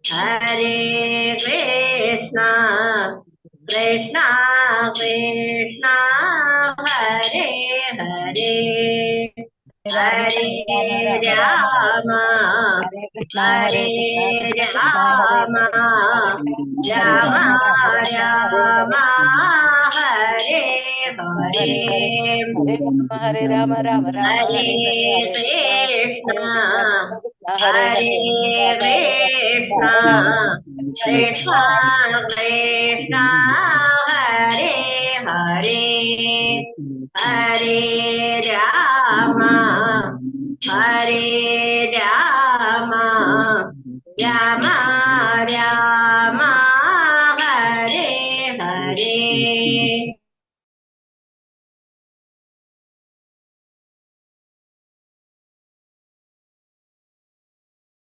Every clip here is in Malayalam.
Hare Krishna, Krishna Krishna, Hare Hare, Hare Rama, Hare Rama, Rama Rama, Hare Hare, Hare Rama Rama Rama Hare Hare Hare Hare Krishna, Hare Hare Hare Krishna, Krishna Krishna, Hare Hare, Hare Rama, Hare Rama, Rama Rama, Hare Hare.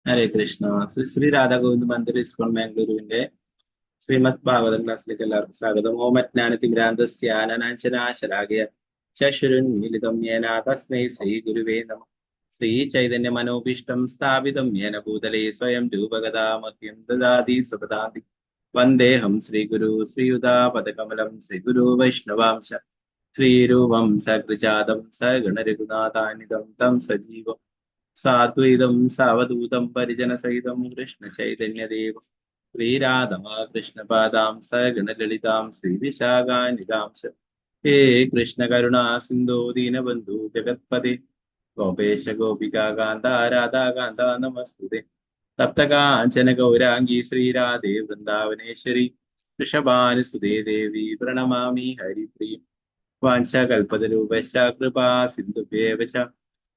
ഹരേ കൃഷ്ണ. ശ്രീ രാധാഗോവിന്ദ് മന്ദിർ ഇസ്കോൺ ബാംഗ്ലൂരുവിന്റെ ശ്രീമദ് ഭാഗവതം ക്ലാസ്സിലേക്ക് എല്ലാവർക്കും സ്വാഗതം. ഓം അജ്ഞാനതിമിരാന്തസ്യാനനാശനാശലാകയ ചക്ഷുരുന്മീലിതം യേന തസ്മൈ ശ്രീ ഗുരുവേ നമഃ. ശ്രീ ചൈതന്യ മനോഭീഷ്ടം സ്ഥാപിതം യേന ഭൂതലേ സ്വയം രൂപഗതാമഹ്യം ദദാതി സുപദാതി വന്ദേഹം ശ്രീഗുരു ശ്രീയുതാപദകമലം ശ്രീഗുരു വൈഷ്ണവാംശ ശ്രീരൂപം സകൃജാതം സഗണരഘുനാഥാനിതം തം സജീവം സാദ്വൈതം സാവധൂതം പരിജനസഹിതം കൃഷ്ണ ചൈതന്യദേവം ശ്രീരാധാ കൃഷ്ണപാദാം സഗണലളിതാം ശ്രീവിശാഖാനിതാംശ ഹേ കൃഷ്ണ കരുണാ സിന്ധോ ദീനബന്ധു ജഗത്പദേ ഗോപേശ ഗോപികാ കാന്ത രാധാകാന്ത നമസ്തുതേ. തപ്തകാഞ്ചന ഗൗരാംഗി ശ്രീരാധേ വൃന്ദാവനേശ്വരി വൃഷഭാനുസുതേ ദേവി പ്രണമാമി ഹരിപ്രിയം. വാഞ്ചകൽപതരൂപശ്ച കൃപാ സിന്ധുഭ്യേവ ച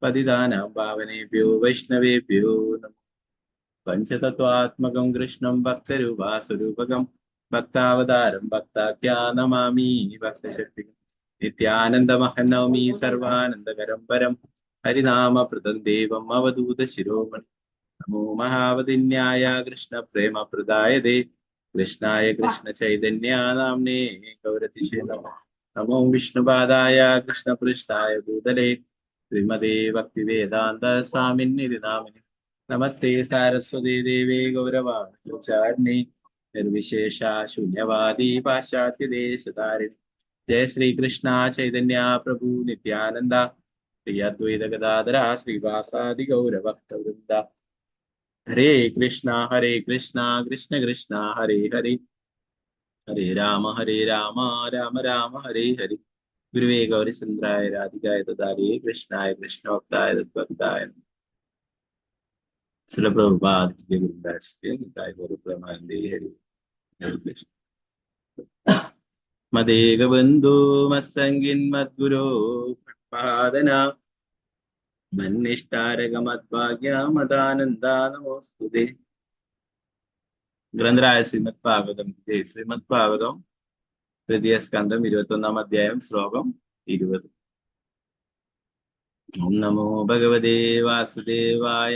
പതിതാനാം പാവനേഭ്യോ വൈഷ്ണവേഭ്യോ നമഃ. പഞ്ചതത്വാത്മകം കൃഷ്ണം ഭക്തരൂപാസ്വരൂപകം ഭക്താവതാരം ഭക്താഖ്യാ നമാമി ഭക്തശക്തികം. നിത്യാനന്ദമഹം നവമി സർവാനന്ദകരം പരം ഹരിനാമപ്രദം ദേവം അവധൂത ശിരോമണി. നമോ മഹാവതിന്യായ കൃഷ്ണ പ്രേമ പ്രദായതേ കൃഷ്ണായ കൃഷ്ണ ചൈതന്യ നാമ്നേ ഗൗരതിശേ നമഃ. നമോ വിഷ്ണുപാദായ കൃഷ്ണപൃഷ്ഠായ ഭൂതലേ ശ്രീമതേ ഭക്തിവേദാന്ത സ്വാമിന്നിധി നാമിനി. നമസ്തേ സാരസ്വതീ ദേവേ ഗൗരവാചാരിണി നിർവിശേഷ ശൂന്യവാദി പാശ്ചാത്യദേശധാരിണി. ജയ ശ്രീകൃഷ്ണ ചൈതന്യ പ്രഭു നിത്യാനന്ദ ശ്രീ അദ്വൈത ഗദാധര ശ്രീവാസാദി ഗൗരഭക്തവൃന്ദ. ഹരേ കൃഷ്ണ കൃഷ്ണ കൃഷ്ണ ഹരേ ഹരേ, ഹരേ രാമ രാമ രാമ ഹരേ ഹരേ. ഗുരുവേ ഗൗരിചന്ദ്രായ രാധികായ ദദാരേ കൃഷ്ണായ കൃഷ്ണോക്തായ തദ്ഭക്തായ ശ്രീല പ്രഭുപാദ് കി ഗുരുദാസ് ഗൗരപ്രമാനന്ദേ ഹരി. മദേകബന്ധു മത്സംഗിൻ മദ്ഗുരോ പാദന മന്നിഷ്ടാരകമദ്ഭാഗ്യമദാനന്ദ നമോസ്തുതേ. ഗ്രന്ഥരായ ശ്രീമദ് ഭാഗവതം ശ്രീമദ് ഭാഗവതം തൃതീയ സ്കന്ധം 21-ാം അധ്യായം ശ്ലോകം 20. ഓം നമോ ഭഗവതേ വാസുദേവായ.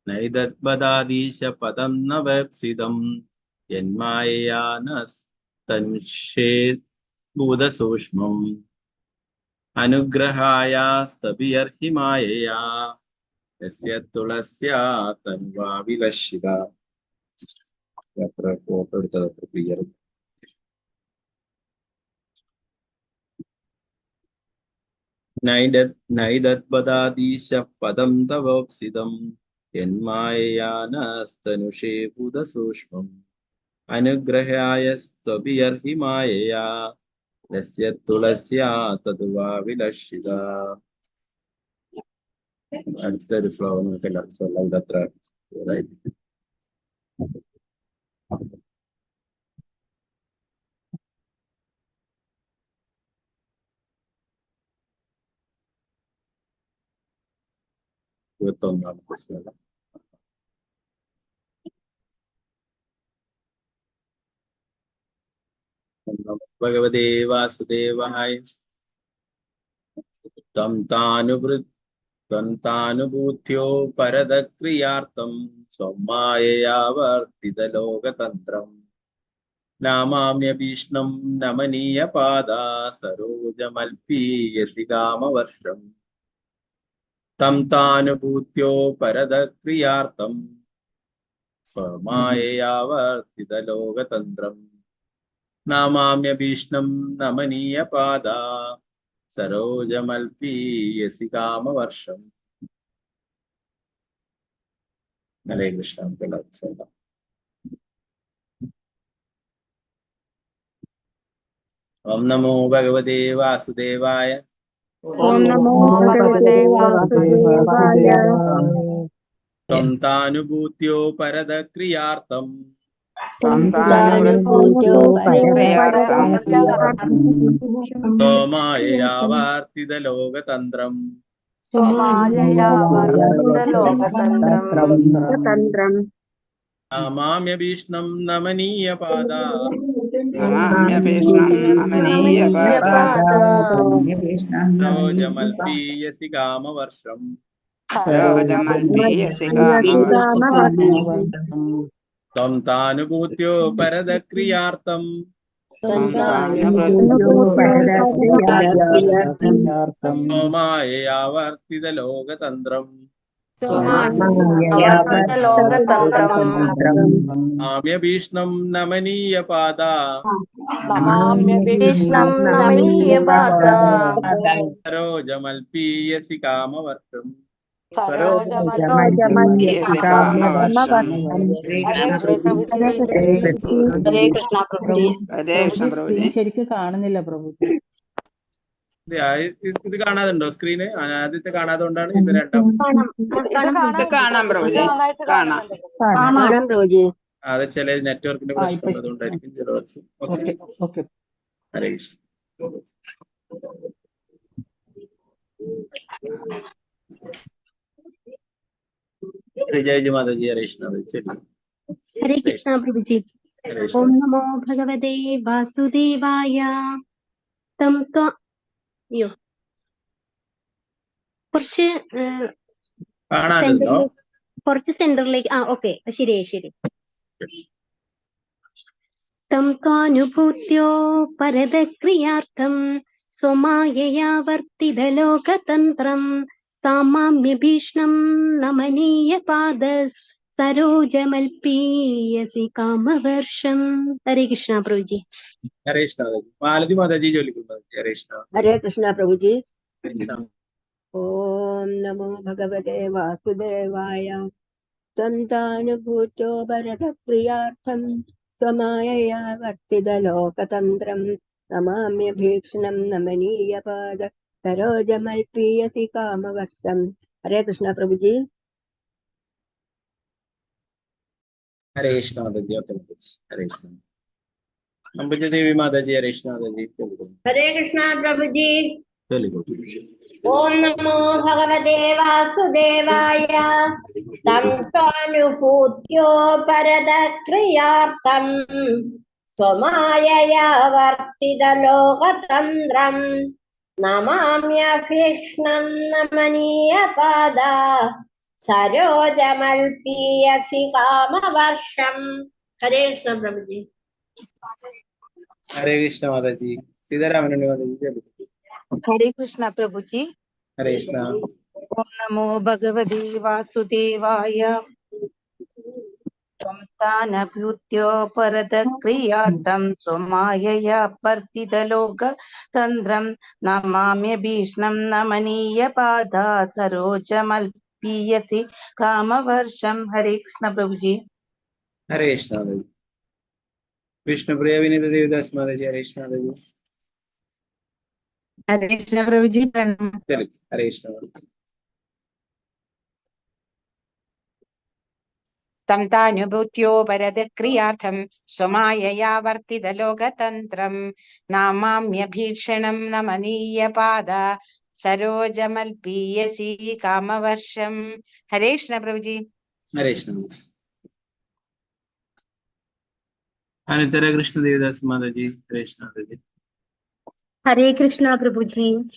നൈതദ്ബദാദീശ പദം നവപ്സിതം യന്മായയാ നസ്തനുഷേത് ഭൂതസൂക്ഷ്മം അനുഗ്രഹായാസ്തഭിയർഹി മായയാ യസ്യ തുളസ്യാ തൻവാ വിലശിത. ഫോട്ടോ എടുത്തത് അത്ര ക്ലിയർ. നൈതദ്ബദാദീശ പദം തവോപ്സിതം യന്മായയാ നസ്തനുഷേ ഭൂതസൂക്ഷ്മം അനുഗ്രഹായസ്ത്വഭിയർഹി മായയാ യസ്യ തുളസ്യാ തദ്വാ വിലശിത. അടുത്തൊരു ശ്ലോകം നമുക്ക് എല്ലാവർക്കും ചൊല്ലാം. ഇതത്ര ഇരുപത്തൊന്നാമത്തെ ശ്ലോകം. ഭഗവതേ വാസുദേവായ. തം താനുഭൂത്യോ പരതക്രിയാർത്ഥം സ്വമായയാ വർത്തിത ലോകതന്ത്രം नामाम्यभीष्णं नमनीयपादा सरोजमल्पीयसि कामवर्षम् तं तानुभूत्योपरदक्रियार्थं स्वमाययावर्तितलोकतन्त्रम् नामाम्यभीष्णं नमनीयपादा सरोजमल्पीयसि कामवर्षम्. हरे कृष्ण. ओम नमो भगवते वासुदेवाय. ओम नमो भगवते वासुदेवाय। तं तानुभूत्योपरदक्रियार्थं स्वमाययावर्तितलोकतन्त्रम् नामाम्यभीष्णं नमनीयपादा सरोजमल्पीयसि कामवर्षम् त्वं तानुभूत्योपरदक्रियार्थं स्वमाययावर्तितलोकतन्त्रम् नामाम्यभीष्णं नमनीयपादा सरोजमल्पीयसि कामवर्षम् हरे कृष्ण प्रभु। ശരിക്കും കാണുന്നില്ല പ്രഭു. ഇത് കാണാതുണ്ടോ സ്ക്രീന്? ആദ്യത്തെ കാണാതുകൊണ്ടാണ് ഇത് രണ്ടാം. അത് ചില നെറ്റ്വർക്കിന്റെ പ്രശ്നം അതുകൊണ്ടായിരിക്കും ചിലവർക്ക്. ഹരേ കൃഷ്ണ. जय माता जी. हरे कृष्ण. हरे कृष्णा प्रभु जी. ओम नमो भगवते वासुदेवाय. തം അയ്യോ കുറച്ച് സെന്ററിലേക്ക് ഓക്കെ ശരി. തം കാനുഭൂത്യോ പരദക്രിയാർത്ഥം സ്വമായയാവർത്തിതലോകതന്ത്രം സാമാമ്യഭീഷ്ണം നമനീയപാദ സരോജമൽപീയസി കാമവർഷം. ഹരേ കൃഷ്ണ പ്രഭുജി. हरे कृष्ण. मालती माता जी जो लिखो. हरे कृष्ण. हरे कृष्ण प्रभु जी. ओम नमो भगवते वासुदेवाय. तन्तानुभूत्यो भरतप्रियार्थं स्वमायया वर्तितलोकतन्त्रं नमाम्यभीक्ष्णं नमनीयपाद सरोजमल्पीयसि कामवर्षम्. हरे कृष्ण प्रभु जी. हरे कृष्ण माता जी. हरे कृष्ण. अंबिका देवी माता जी. हरे कृष्ण माता जी. हरे कृष्णा प्रभु जी. ओम नमो भगवते वासुदेवाय. तं तानुभूत्यो परदक्रियार्थं स्वमायया वर्तितलोकतन्त्रं नमाम्यभीक्ष्णं नमनीयपादा सरोजमल्पीयसि कामवर्षम्. हरे कृष्ण प्रभु जी. हरे कृष्ण माता जी. सीतारामन माता जी. हरे कृष्ण प्रभु जी. हरे कृष्ण. ओम नमो भगवते वासुदेवाय. त्वं तानभूत्यो परदक्रियार्थं स्वमायया वर्तितलोकतन्त्रं नमाम्यभीष्णं नमनीयपादा सरोजमल्पीयसि कामवर्षम्. हरे कृष्ण प्रभु जी. हरे कृष्ण माता जी. विष्णुप्रिय विनीत देवदास माता जी. हरे कृष्ण माता जी. हरे कृष्ण प्रभु जी. हरे कृष्ण. तं तानुभूत्यो परदक्रियार्थं स्वमायया वर्तितलोकतन्त्रं नामाम्यभीक्षणं नमनीयपादा सरोजमल्पीयसि कामवर्षम्. हरे कृष्ण प्रभु जी. हरे कृष्ण. अनितरा कृष्ण देवदास माता जी. हरे कृष्ण माता जी. हरे कृष्णा प्रभु जी.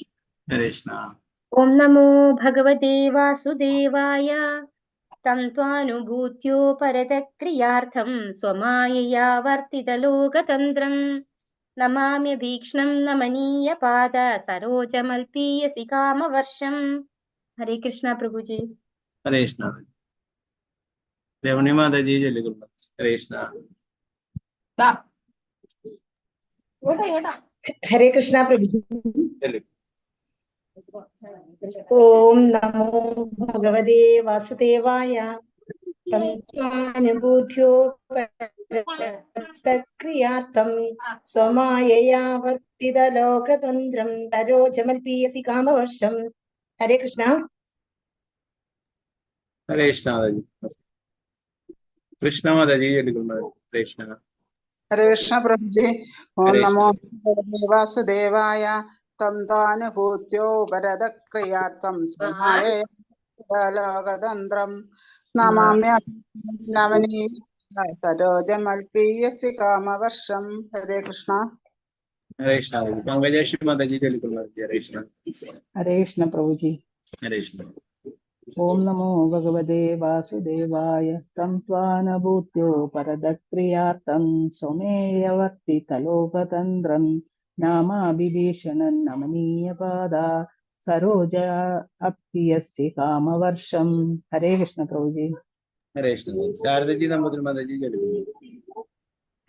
हरे कृष्ण. ओम नमो भगवते वासुदेवाय. तं त्वानुभूत्यो परतक्रियार्थं स्वमायया वर्तितलोकतन्त्रं नमाम्यभीक्ष्णं नमनीयपाद सरोजमल्पीयसि कामवर्षं। हरे कृष्णा प्रभु जी। हरे कृष्णा। रेवणी माता जी चलिए। हरे कृष्णा। हरे कृष्णा प्रभु जी। चलिए। ओम नमो भगवते वासुदेवाय तं त्वानुभूत्यो परतक्रियार्थं स्वमायया वर्तितलोकतन्त्रं तरोजमल्पीयसि कामवर्षम्। हरे कृष्णा। हरे कृष्णा माता जी। कृष्णा माता जी चलिए। हरे कृष्णा। हरे कृष्ण प्रभु जी। ओम हरे नमो कृष्णा। भगवते वासुदेवाय तं तानुभूत्यो वरदक्रियार्थं समायतलोकतन्त्रं नमाम्य नवनीय सरोजमल्पीयसि कामवर्षं। हरे कृष्ण। हरे कृष्णा पंकजेश माता जी चलिए। हरे कृष्णा। हरे कृष्ण प्रभु जी। हरे कृष्णा। ओम नमो भगवते वासुदेवाय तं त्वानुभूत्यो परतक्रियार्थं स्वमेयवर्तितलोकतन्त्रं नामाभिभीषणं नमनीयपादा सरोज अप्यस्य कामवर्षं। हरे कृष्ण प्रभु जी। हरे कृष्णा। शारदा जी दंपति माता जी चलिए।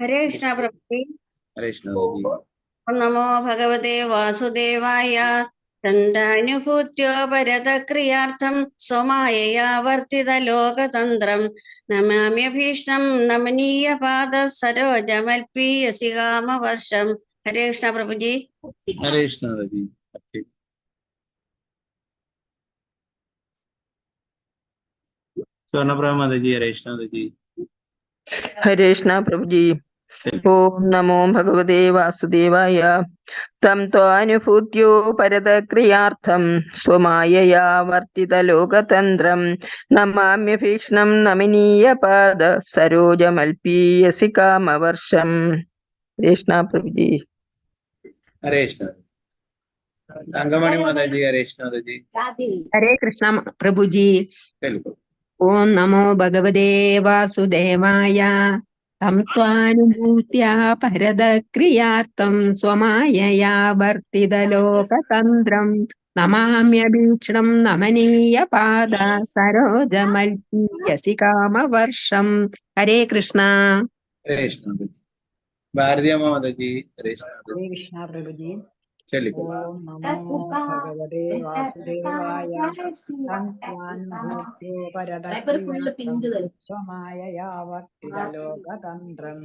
हरे कृष्णा प्रभु जी। हरे कृष्णा जी। नमो भगवते वासुदेवाय तन्तानुभूत्यो भरतक्रियार्थं स्वमायया वर्तितलोकतन्त्रं नमाम्यभीष्टं नमनीयपाद सरोजमल्पीयसि कामवर्षम्। हरे कृष्णा प्रभु जी। हरे कृष्णा जी। स्वर्णप्रभा माता जी। हरे कृष्णा जी। हरे कृष्णा प्रभु जी। ओम नमो भगवते वासुदेवाय तं त्वानुभूत्यो परतक्रियार्थं स्वमायया वर्तितलोकतन्त्रं नमाम्यभीक्ष्णं नमनीयपाद सरोजमल्पीयसि कामवर्षम्। कृष्णा प्रभु जी। हरे कृष्णा। अंगमणि माता जी। हरे कृष्णा जी। हरे कृष्ण प्रभु जी। बिल्कुल। ओम नमो भगवते वासुदेवाय तं त्वानुभूत्या परतक्रियार्थं स्वमायया वर्तितलोकतन्त्रं नमाम्यभीक्ष्णं नमनीयपाद सरोजमल्पीयसि कामवर्षम्। हरे कृष्ण। हरे कृष्णा। भारती माता जी। हरे कृष्णा जी। हरे कृष्ण प्रभु जी। चलिए। ओम नमो भगवते वासुदेवाय तं त्वानुभूत्यो परतक्रियार्थं स्वमायया वर्तितलोकतन्त्रं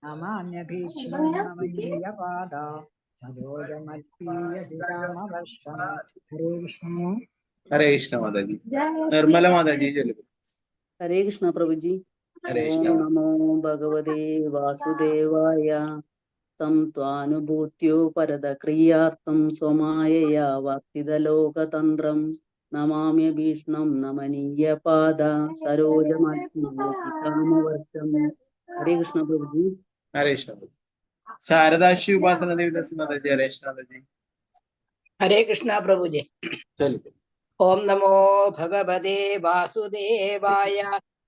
नमाम्यभीक्ष्णं नमनीयपादा सरोजमल्पीयसि कामवर्षम्। हरे कृष्ण। हरे कृष्णा माता जी। निर्मला माता जी चलिए। हरे कृष्ण प्रभु जी। हरे ओम कृष्णा। नमो भगवते वासुदेवाय तं त्वानुभूत्यो परतक्रियार्थं स्वमायया वर्तितलोकतन्त्रं नमाम्यभीष्णं नमनीयपाद सरोजमल्पीयसि कामवर्षम्। हरे कृष्ण प्रभु जी। हरे कृष्णा। शारदा शिव उपासना देवी दस माता जी। हरे कृष्णा जी। हरे कृष्णा प्रभु जी। चलिए। ओम नमो भगवते वासुदेवाय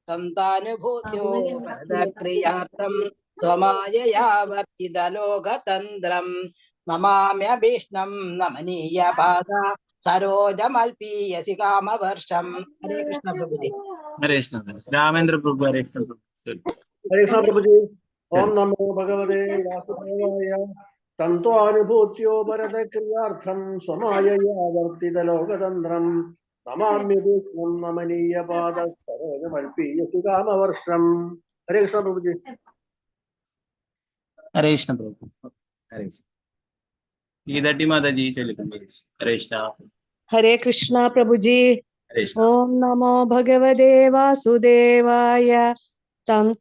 तं तानुभूत्यो वरदक्रियार्थं स्वमायया वर्तितलोकतन्त्रं नमाम्यभीष्णं नमनीयपाद सरोजमल्पीयसि कामवर्षम्। हरे कृष्ण प्रभु जी। हरे कृष्णा। रामेंद्र प्रभु। हरे कृष्णा प्रभु। हरे कृष्ण प्रभु जी। ओम चलिए। नमो भगवते वासुदेवाय तं त्वानुभूत्यो वरदक्रियार्थं स्वमायया वर्तितलोकतन्त्रं नमाम्यभीष्णं नमनीयपादसरोजमल्पीयसि कामवर्षम्। हरे कृष्ण प्रभु जी। हरे कृष्णा प्रभु। हरे गीताटी माता जी चलिए। हरे कृष्णा। हरे कृष्णा प्रभु जी। हरे कृष्णा। ओम नमो भगवते वासुदेवाय तं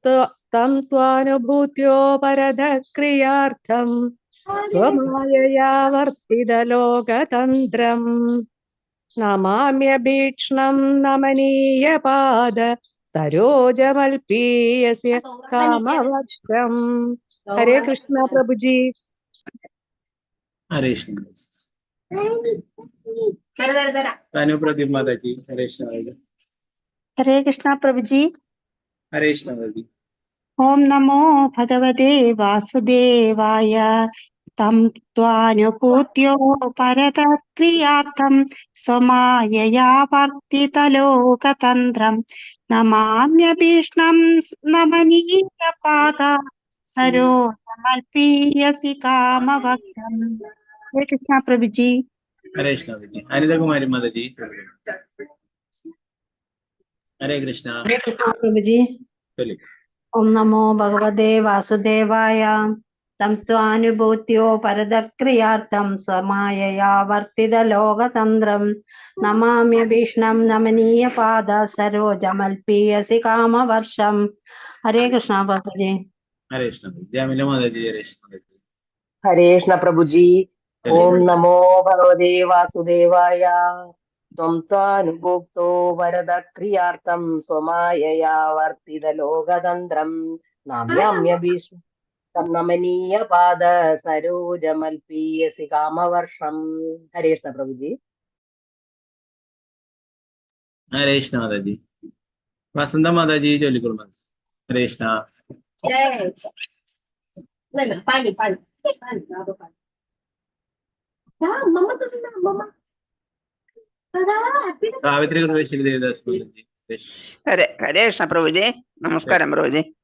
त्वानुभूत्यो परतक्रियार्थं स्वमायया वर्तितलोकतन्त्रं नमाम्यभीक्ष्णं नमनीयपाद सरोजमल्पीयस्य कामवर्षम्। हरे कृष्णा प्रभु जी। हरे कृष्णा। तनु प्रदीप माता जी। हरे कृष्णा। हरे कृष्णा प्रभु जी। हरे कृष्णा माताजी। ओम नमो भगवते वासुदेवाय। तं त्वानुपूत्यो परतक्रियार्थं स्वमायया वर्तितलोकतन्त्रं नमाम्यभीष्णं नमनीयपाद सरोजमल्पीयसि कामभक्तम्। हरे कृष्णा प्रभु जी। हरे कृष्णा माताजी। अनिता कुमारी माताजी। हरे कृष्णा। हरे कृष्णा प्रभु जी। चलिए। ओम नमो भगवते वासुदेवाय। तं त्वानुभूत्यो परदक्रियार्थं स्वमायया वर्तितलोकतन्त्रं नमाम्यभीष्णं नमनीयपाद सरोजमल्पीयसि कामवर्षम्। हरे कृष्णा बाबू जी। हरे कृष्णा माताजी। जयमिला माताजी। हरे कृष्णा माताजी। हरे कृष्ण प्रभु जी। ओम नमो भगवते वासुदेवाय। त्वं त्वानुभुक्तो वरदक्रियार्थं स्वमायया वर्तितलोकतन्त्रं नाम्याम्यभीष्टं नमनीयपाद सरोजमल्पीयसि कामवर्षम्। हरे कृष्ण प्रभु जी। हरे कृष्णा माताजी। वसंता माताजी चलिए। हरे कृष्णा। सावित्री गुरुवेश्वरी देवदास माताजी। हरे हरे कृष्ण प्रभु जी। नमस्कार प्रभु जी।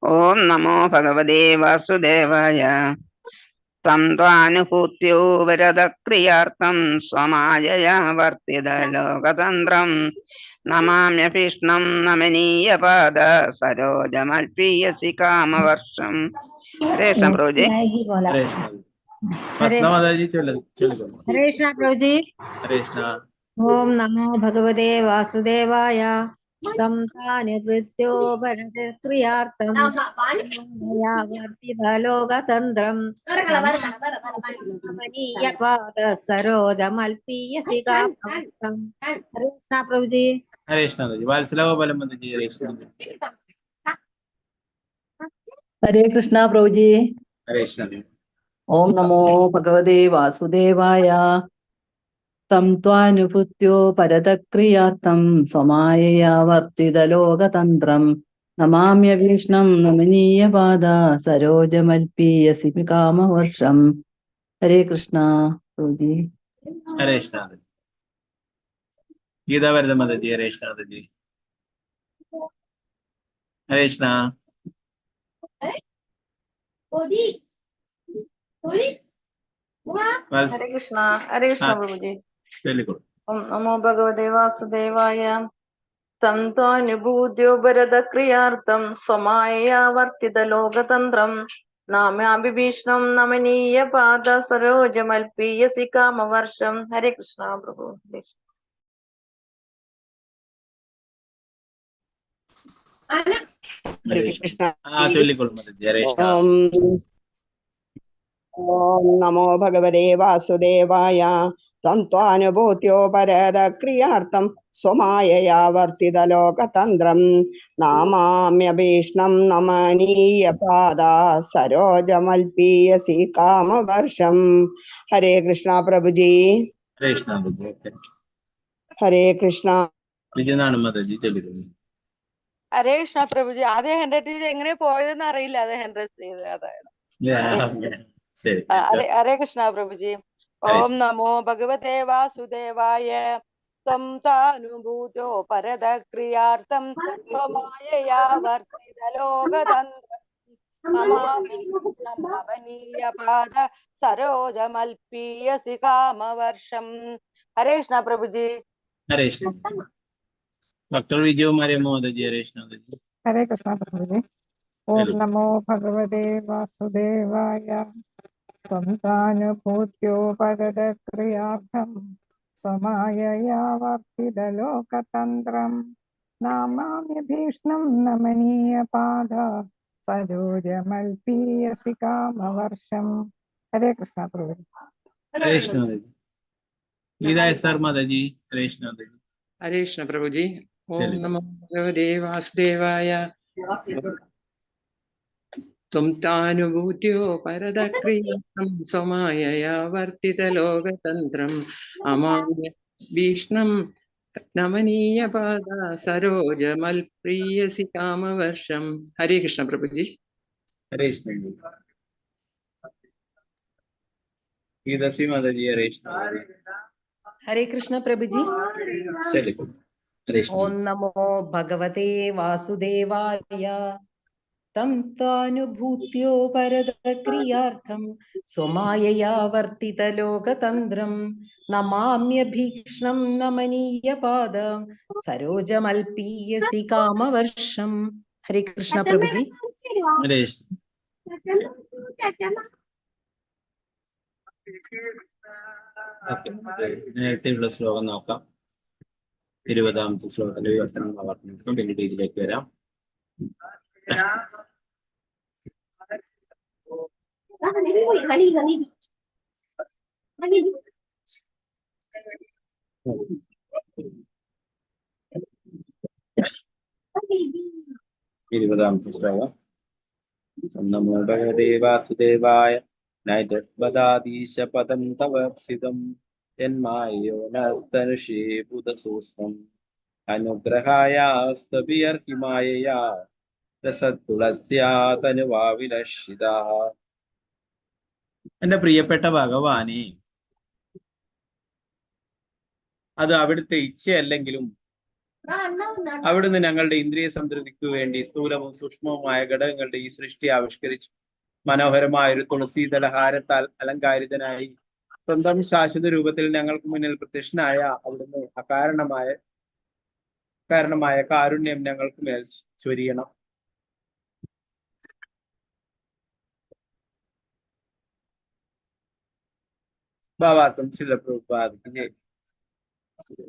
ओम नमो भगवते वासुदेवाय। तं त्वानुभूत्यो वरदक्रियार्थं स्वमायया वर्तितलोकतन्त्रं नमाम्यभीष्णं नमनीयपाद सरोजमल्पीयसि कामवर्षम्। हरे कृष्ण प्रभु जी। हरे कृष्णा। वसंता माताजी चलिए। हरे कृष्णा प्रभु जी। हरे कृष्णा। ओम नमो भगवते वासुदेवाय। तं तानुकृत्यो भरतक्रियार्थं मया वर्तितलोकतन्त्रं नमनीयपाद सरोजमल्पीयसि कामवर्षम्। हरे कृष्णा प्रभु जी। हरे कृष्णा माताजी। वात्सल्य गोपाल माताजी। हरे कृष्णा। हरे कृष्णा प्रभु जी। हरे कृष्णा। ओम नमो भगवते वासुदेवाय। तं त्वानुभूत्यो परतक्रियार्थं स्वमायया वर्तितलोकतन्त्रं नमाम्यभीष्णं नमनीयपाद सरोजमल्पीयसि कामवर्षम्। हरे कृष्णा प्रभु जी। हरे कृष्णा। गीता वर्ध माताजी। हरे कृष्णा माताजी। हरे कृष्णा। हरे कृष्णा प्रभु जी। चलिए। ओम नमो भगवते वासुदेवाय। तं त्वानुभूत्यो भरतक्रियार्थं स्वमायया वर्तितलोकतन्त्रं नाम्याभिभीष्णं नमनीयपाद सरोजमल्पीयसि कामवर्षम्। हरे कृष्णा प्रभु। हरे कृष्णा। हाँ चलिए माताजी। हरे कृष्णा। ओम नमो भगवते वासुदेवाय। तं त्वानुभूत्यो परतक्रियार्थं स्वमायया वर्तितलोकतन्त्रं नामाम्यभीष्णं नमनीयपाद सरोजमल्पीयसि कामवर्षम्। हरे कृष्णा प्रभु जी। हरे कृष्णा माताजी। हरे कृष्णा വിജയനാണ് മാതാജി. ചൊല്ലിക്കോളൂ. ഹരേ കൃഷ്ണ പ്രഭുജി. ആദ്യം ഹെൻഡ്രറ്റ് ചെയ്ത് എങ്ങനെ പോയതെന്ന് അറിയില്ല. അത് ഹെൻഡ്രറ്റ് ചെയ്ത് അതാണ്. ശരി. ഹരേ കൃഷ്ണ പ്രഭുജി. ഓം നമോ ഭഗവതേ വാസുദേവായ. ത്വം താനുഭൂതോ പരതക്രിയാർത്ഥം സ്വമായയാ വർത്തിതലോകതന്ത്രം നമാമി നമനീയപാദ സരോജമൽപീയസി കാമവർഷം. ഹരേ കൃഷ്ണ പ്രഭുജി. ഹരേ കൃഷ്ണ. ഡോക്ടർ വിജയകുമാരി മാതാജി. ഹരേ കൃഷ്ണ മാതാജി. हरे कृष्णा प्रभु जी। ओम नमो भगवते वासुदेवाय। त्वं तानुभूत्यो परतक्रियार्थं स्वमायया वर्तितलोकतन्त्रं नामाम्यभीष्णं नमनीयपाद सरोजमल्पीयसि कामवर्षम्। हरे कृष्णा प्रभु। हरे कृष्ण माताजी. गीता एसआर माताजी. हरे कृष्ण माताजी. हरे कृष्ण प्रभु जी। ओम नमो भगवते वासुदेवाय। त्वं तानुभूत्यो परतक्रियार्थं स्वमायया वर्तितलोकतन्त्रं अमाम्यभीष्णं നമനീയപാദ സരോജമൽപ്രിയസി കാമവർഷം. ഹരേ കൃഷ്ണ പ്രഭുജി. ഹരേ കൃഷ്ണ. ഗീതശ്രീ മാതാജി ഹരേ കൃഷ്ണ. ഹരേ കൃഷ്ണ പ്രഭുജി. ശരി. ഹരേ കൃഷ്ണ. ഓം നമോ ഭഗവതേ വാസുദേവായ. തം ത്വാനുഭൂത്യോ പരതക്രിയാർത്ഥം സ്വമായയാ വർത്തിതലോകതന്ത്രം നമാമ്യഭീക്ഷ്ണം നമനീയപാദം സരോജമൽപീയസി കാമവർഷം. ഹരേ കൃഷ്ണ പ്രഭുജി. ഹരേ കൃഷ്ണ. നേരത്തെയുള്ള ശ്ലോകം നോക്കാം. 20ാമത്തെ ശ്ലോകത്തിന്റെ വിവർത്തനം ആവർത്തിക്കും. പിന്നെ രീതിയിലേക്ക് വരാം. ഇരുപതാമത്തെ ശ്ലോകം. നമോ ഭഗവതേ വാസുദേവായ നൈതദ്വദാദീശപദം തവപ്സിതം യന്മായോ നസ്തനുഷേ ഭൂതസൂക്ഷ്മം അനുഗ്രഹായാസ്തഭിയർഹിമായയാ രസത്തുളസ്യാതനുവാവിലഷിതാ. എന്റെ പ്രിയപ്പെട്ട ഭഗവാനെ, അത് അവിടുത്തെ ഇച്ഛയല്ലെങ്കിലും അവിടുന്ന് ഞങ്ങളുടെ ഇന്ദ്രിയ സംതൃപ്തിക്ക് വേണ്ടി സ്ഥൂലവും സൂക്ഷ്മവുമായ ഘടകങ്ങളുടെ ഈ സൃഷ്ടി ആവിഷ്കരിച്ചു. മനോഹരമായ ഒരു തുളസീതലഹാരത്താൽ അലങ്കാരിതനായി സ്വന്തം ശാശ്വത രൂപത്തിൽ ഞങ്ങൾക്ക് മുന്നിൽ പ്രത്യക്ഷനായ അവിടുന്ന് കാരണമായ കാരുണ്യം ഞങ്ങൾക്ക് മേൽ ചൊരിയണം. ഭാവാർത്ഥം ശില പ്രഭുപാദിക്ക്.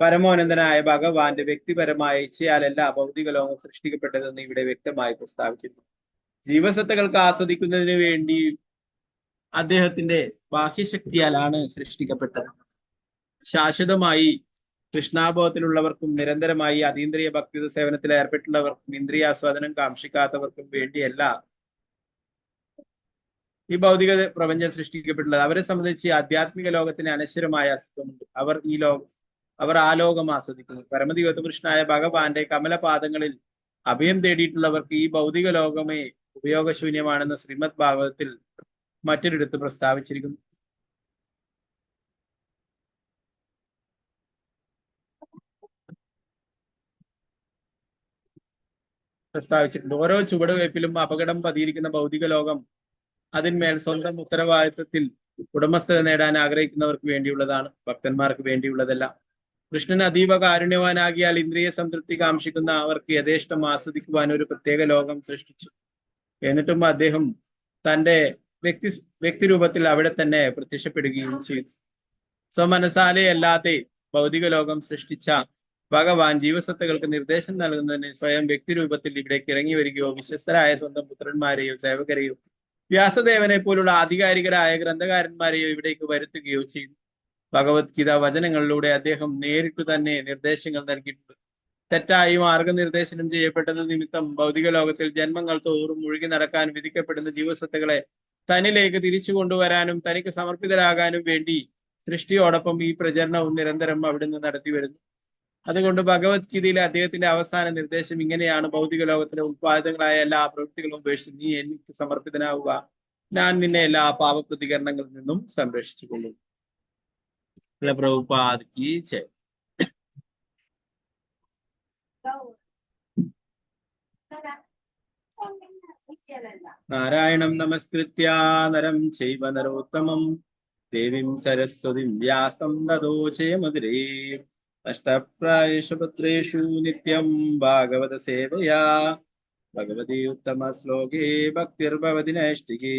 പരമോന്നതനായ ഭഗവാന്റെ വ്യക്തിപരമായ ഇച്ഛയാലല്ല ഭൗതിക ലോകം സൃഷ്ടിക്കപ്പെട്ടതെന്ന് ഇവിടെ വ്യക്തമായി പ്രസ്താവിച്ചിരുന്നു. ജീവസത്തകൾക്ക് ആസ്വദിക്കുന്നതിന് വേണ്ടി അദ്ദേഹത്തിന്റെ ബാഹ്യശക്തിയാലാണ് സൃഷ്ടിക്കപ്പെട്ടത്. ശാശ്വതമായി കൃഷ്ണാബോധത്തിലുള്ളവർക്കും നിരന്തരമായി അതീന്ദ്രിയ ഭക്തിയുത സേവനത്തിൽ ഏർപ്പെട്ടുള്ളവർക്കും ഇന്ദ്രിയാസ്വാദനം കാക്ഷിക്കാത്തവർക്കും വേണ്ടിയല്ല ഈ ഭൗതിക പ്രപഞ്ചം സൃഷ്ടിക്കപ്പെട്ടുള്ളത്. അവരെ സംബന്ധിച്ച് ആധ്യാത്മിക ലോകത്തിന് അനശ്വരമായ അസ്തിത്വമുണ്ട്. അവർ ആ ലോകം ആസ്വദിക്കുന്നു. പരമദിവ്യകൃഷ്ണനായ ഭഗവാന്റെ കമലപാദങ്ങളിൽ അഭയം തേടിയിട്ടുള്ളവർക്ക് ഈ ഭൗതിക ലോകമേ ഉപയോഗശൂന്യമാണെന്ന് ശ്രീമദ് ഭാഗവതത്തിൽ മറ്റൊരിടത്ത് പ്രസ്താവിച്ചിരിക്കുന്നു. ഓരോ ചുവടുവയ്പിലും അപകടം പതിയിരിക്കുന്ന ഭൗതിക ലോകം അതിന്മേൽ സ്വന്തം ഉത്തരവാദിത്വത്തിൽ ഉടമസ്ഥത നേടാൻ ആഗ്രഹിക്കുന്നവർക്ക് വേണ്ടിയുള്ളതാണ്, ഭക്തന്മാർക്ക് വേണ്ടിയുള്ളതല്ല. കൃഷ്ണൻ അതീവ കാരുണ്യവാനാകിയാൽ ഇന്ദ്രിയ സംതൃപ്തി കാംക്ഷിക്കുന്ന അവർക്ക് യഥേഷ്ടം ആസ്വദിക്കുവാൻ ഒരു പ്രത്യേക ലോകം സൃഷ്ടിച്ചു. എന്നിട്ടും അദ്ദേഹം തന്റെ വ്യക്തിരൂപത്തിൽ അവിടെ തന്നെ പ്രത്യക്ഷപ്പെടുകയും ചെയ്തു. സ്വമനസാലെ അല്ലാതെ ഭൗതിക ലോകം സൃഷ്ടിച്ച ഭഗവാൻ ജീവസത്തകൾക്ക് നിർദ്ദേശം നൽകുന്നതിന് സ്വയം വ്യക്തിരൂപത്തിൽ ഇവിടേക്ക് ഇറങ്ങി വരികയോ വിശ്വസ്തരായ സ്വന്തം പുത്രന്മാരെയോ സേവകരെയോ വ്യാസദേവനെ പോലുള്ള ആധികാരികരായ ഗ്രന്ഥകാരന്മാരെയോ ഇവിടേക്ക് വരുത്തുകയോ ചെയ്തു. ഭഗവത്ഗീത വചനങ്ങളിലൂടെ അദ്ദേഹം നേരിട്ടു തന്നെ നിർദ്ദേശങ്ങൾ നൽകിയിട്ടുണ്ട്. തെറ്റായി മാർഗനിർദ്ദേശനം ചെയ്യപ്പെട്ടത് നിമിത്തം ഭൗതിക ലോകത്തിൽ ജന്മങ്ങൾ തോറും മുഴുകി നടക്കാൻ വിധിക്കപ്പെടുന്ന ജീവസത്തകളെ തന്നിലേക്ക് തിരിച്ചു കൊണ്ടുവരാനും തനിക്ക് സമർപ്പിതരാകാനും വേണ്ടി സൃഷ്ടിയോടൊപ്പം ഈ പ്രചരണവും നിരന്തരം അവിടുന്ന് നടത്തി വരുന്നു. അതുകൊണ്ട് ഭഗവത്ഗീതയിലെ അദ്ദേഹത്തിന്റെ അവസാന നിർദ്ദേശം ഇങ്ങനെയാണ്: ഭൗതിക ലോകത്തിലെ ഉത്പാദനങ്ങളായ എല്ലാ പ്രവൃത്തികളും ഉപേക്ഷിച്ച് നീ എനിക്ക് സമർപ്പിതനാവുക, ഞാൻ നിന്നെ എല്ലാ പാപപ്രതികരണങ്ങളിൽ നിന്നും സംരക്ഷിച്ചുകൊള്ളും. പ്രഭുപാദ് കി ജയ്. നാരായണം നമസ്കൃത്യ നരം ചൈവ നരോത്തമം ദേവീം സരസ്വതിം വ്യാസം തതോ ജയമുദിരേ. അഷ്ടപ്രായേഷു പുത്രേഷു നിത്യം ഭാഗവത സേവയാ ഭഗവതി ഉത്തമ ശ്ലോകേ ഭക്തിർഭവതി നൈഷ്ഠികേ.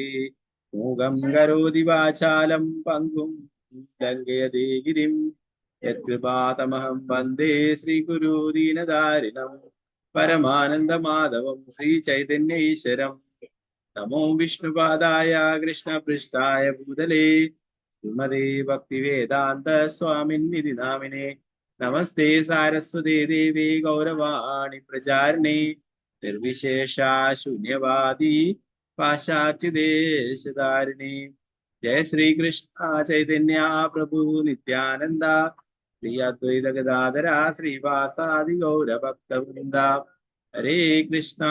മൂകം കരോതി വാചാലം പങ്കും ലംഘയതേ ഗിരിം യത്കൃപാതമഹം വന്ദേ ശ്രീഗുരു ദീനധാരിണം പരമാനന്ദമാധവം ശ്രീചൈതന്യ ഈശ്വരം. നമോ വിഷ്ണുപാദായ കൃഷ്ണപൃഷ്ഠായ ഭൂതലേ ശ്രീമതേ ഭക്തിവേദാന്ത സ്വാമിന്നിധി നാമിനേ. നമസ്തേ സാരസ്വതേ ദേവി ഗൗരവാണി പ്രചാരിണേ നിർവിശേഷ ശൂന്യവാദി പാശ്ചാത്യദേശധാരിണി. ജയ ശ്രീകൃഷ്ണ ചൈതന്യ പ്രഭു നിത്യാനന്ദ ശ്രീ അദ്വൈത ഗദാധര ശ്രീവാസാദി ഗൗരഭക്തവൃന്ദ. ഹരേ കൃഷ്ണ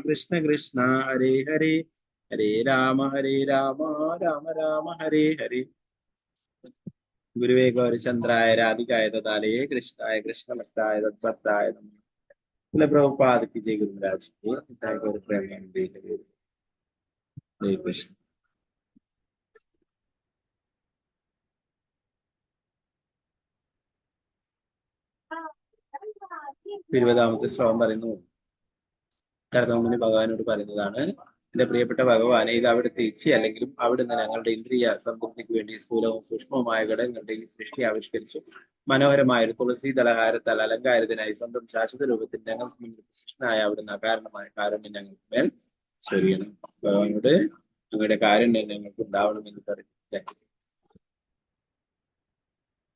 കൃഷ്ണ കൃഷ്ണ ഹരേ ഹരേ, ഹരേ രാമ രാമ രാമ ഹരേ ഹരേ. ഗുരുവേ ഗൗരചന്ദ്രായ രാധികായ ദദാലയേ കൃഷ്ണായ കൃഷ്ണഭക്തായ തദ്ഭക്തായ നമഃ. പ്രഭുപാദ की जय. गुरुराज हरे कृष्ण. ഇരുപതാമത്തെ ശ്ലോകം പറയുന്നു. കർദമുനി ഭഗവാനോട് പറയുന്നതാണ്, എന്റെ പ്രിയപ്പെട്ട ഭഗവാനെ, ഇത് അവിടുത്തെ ഇച്ഛയല്ലെങ്കിലും അവിടുന്ന് ഞങ്ങളുടെ ഇന്ദ്രിയ സംതൃപ്തിക്ക് വേണ്ടി സ്ഥൂലവും സൂക്ഷ്മവുമായ ഘടകങ്ങളുടെ ഈ സൃഷ്ടി ആവിഷ്കരിച്ചു. മനോഹരമായ ഒരു തുളസി ദളഹാരത്താൽ അലങ്കാരിതനായി സ്വന്തം ശാശ്വത രൂപത്തിൽ ഞങ്ങൾക്ക് മുന്നിൽ കൃഷ്ണനായ അവിടുന്ന് അകാരണമായ കാരുണ്യം ഞങ്ങൾക്ക് മേൽ ചൊരിയണം. ഭഗവാനോട് ഞങ്ങളുടെ കാരുണ്യം ഞങ്ങൾക്ക് ഉണ്ടാവണമെന്ന് പറയുന്നില്ലേ.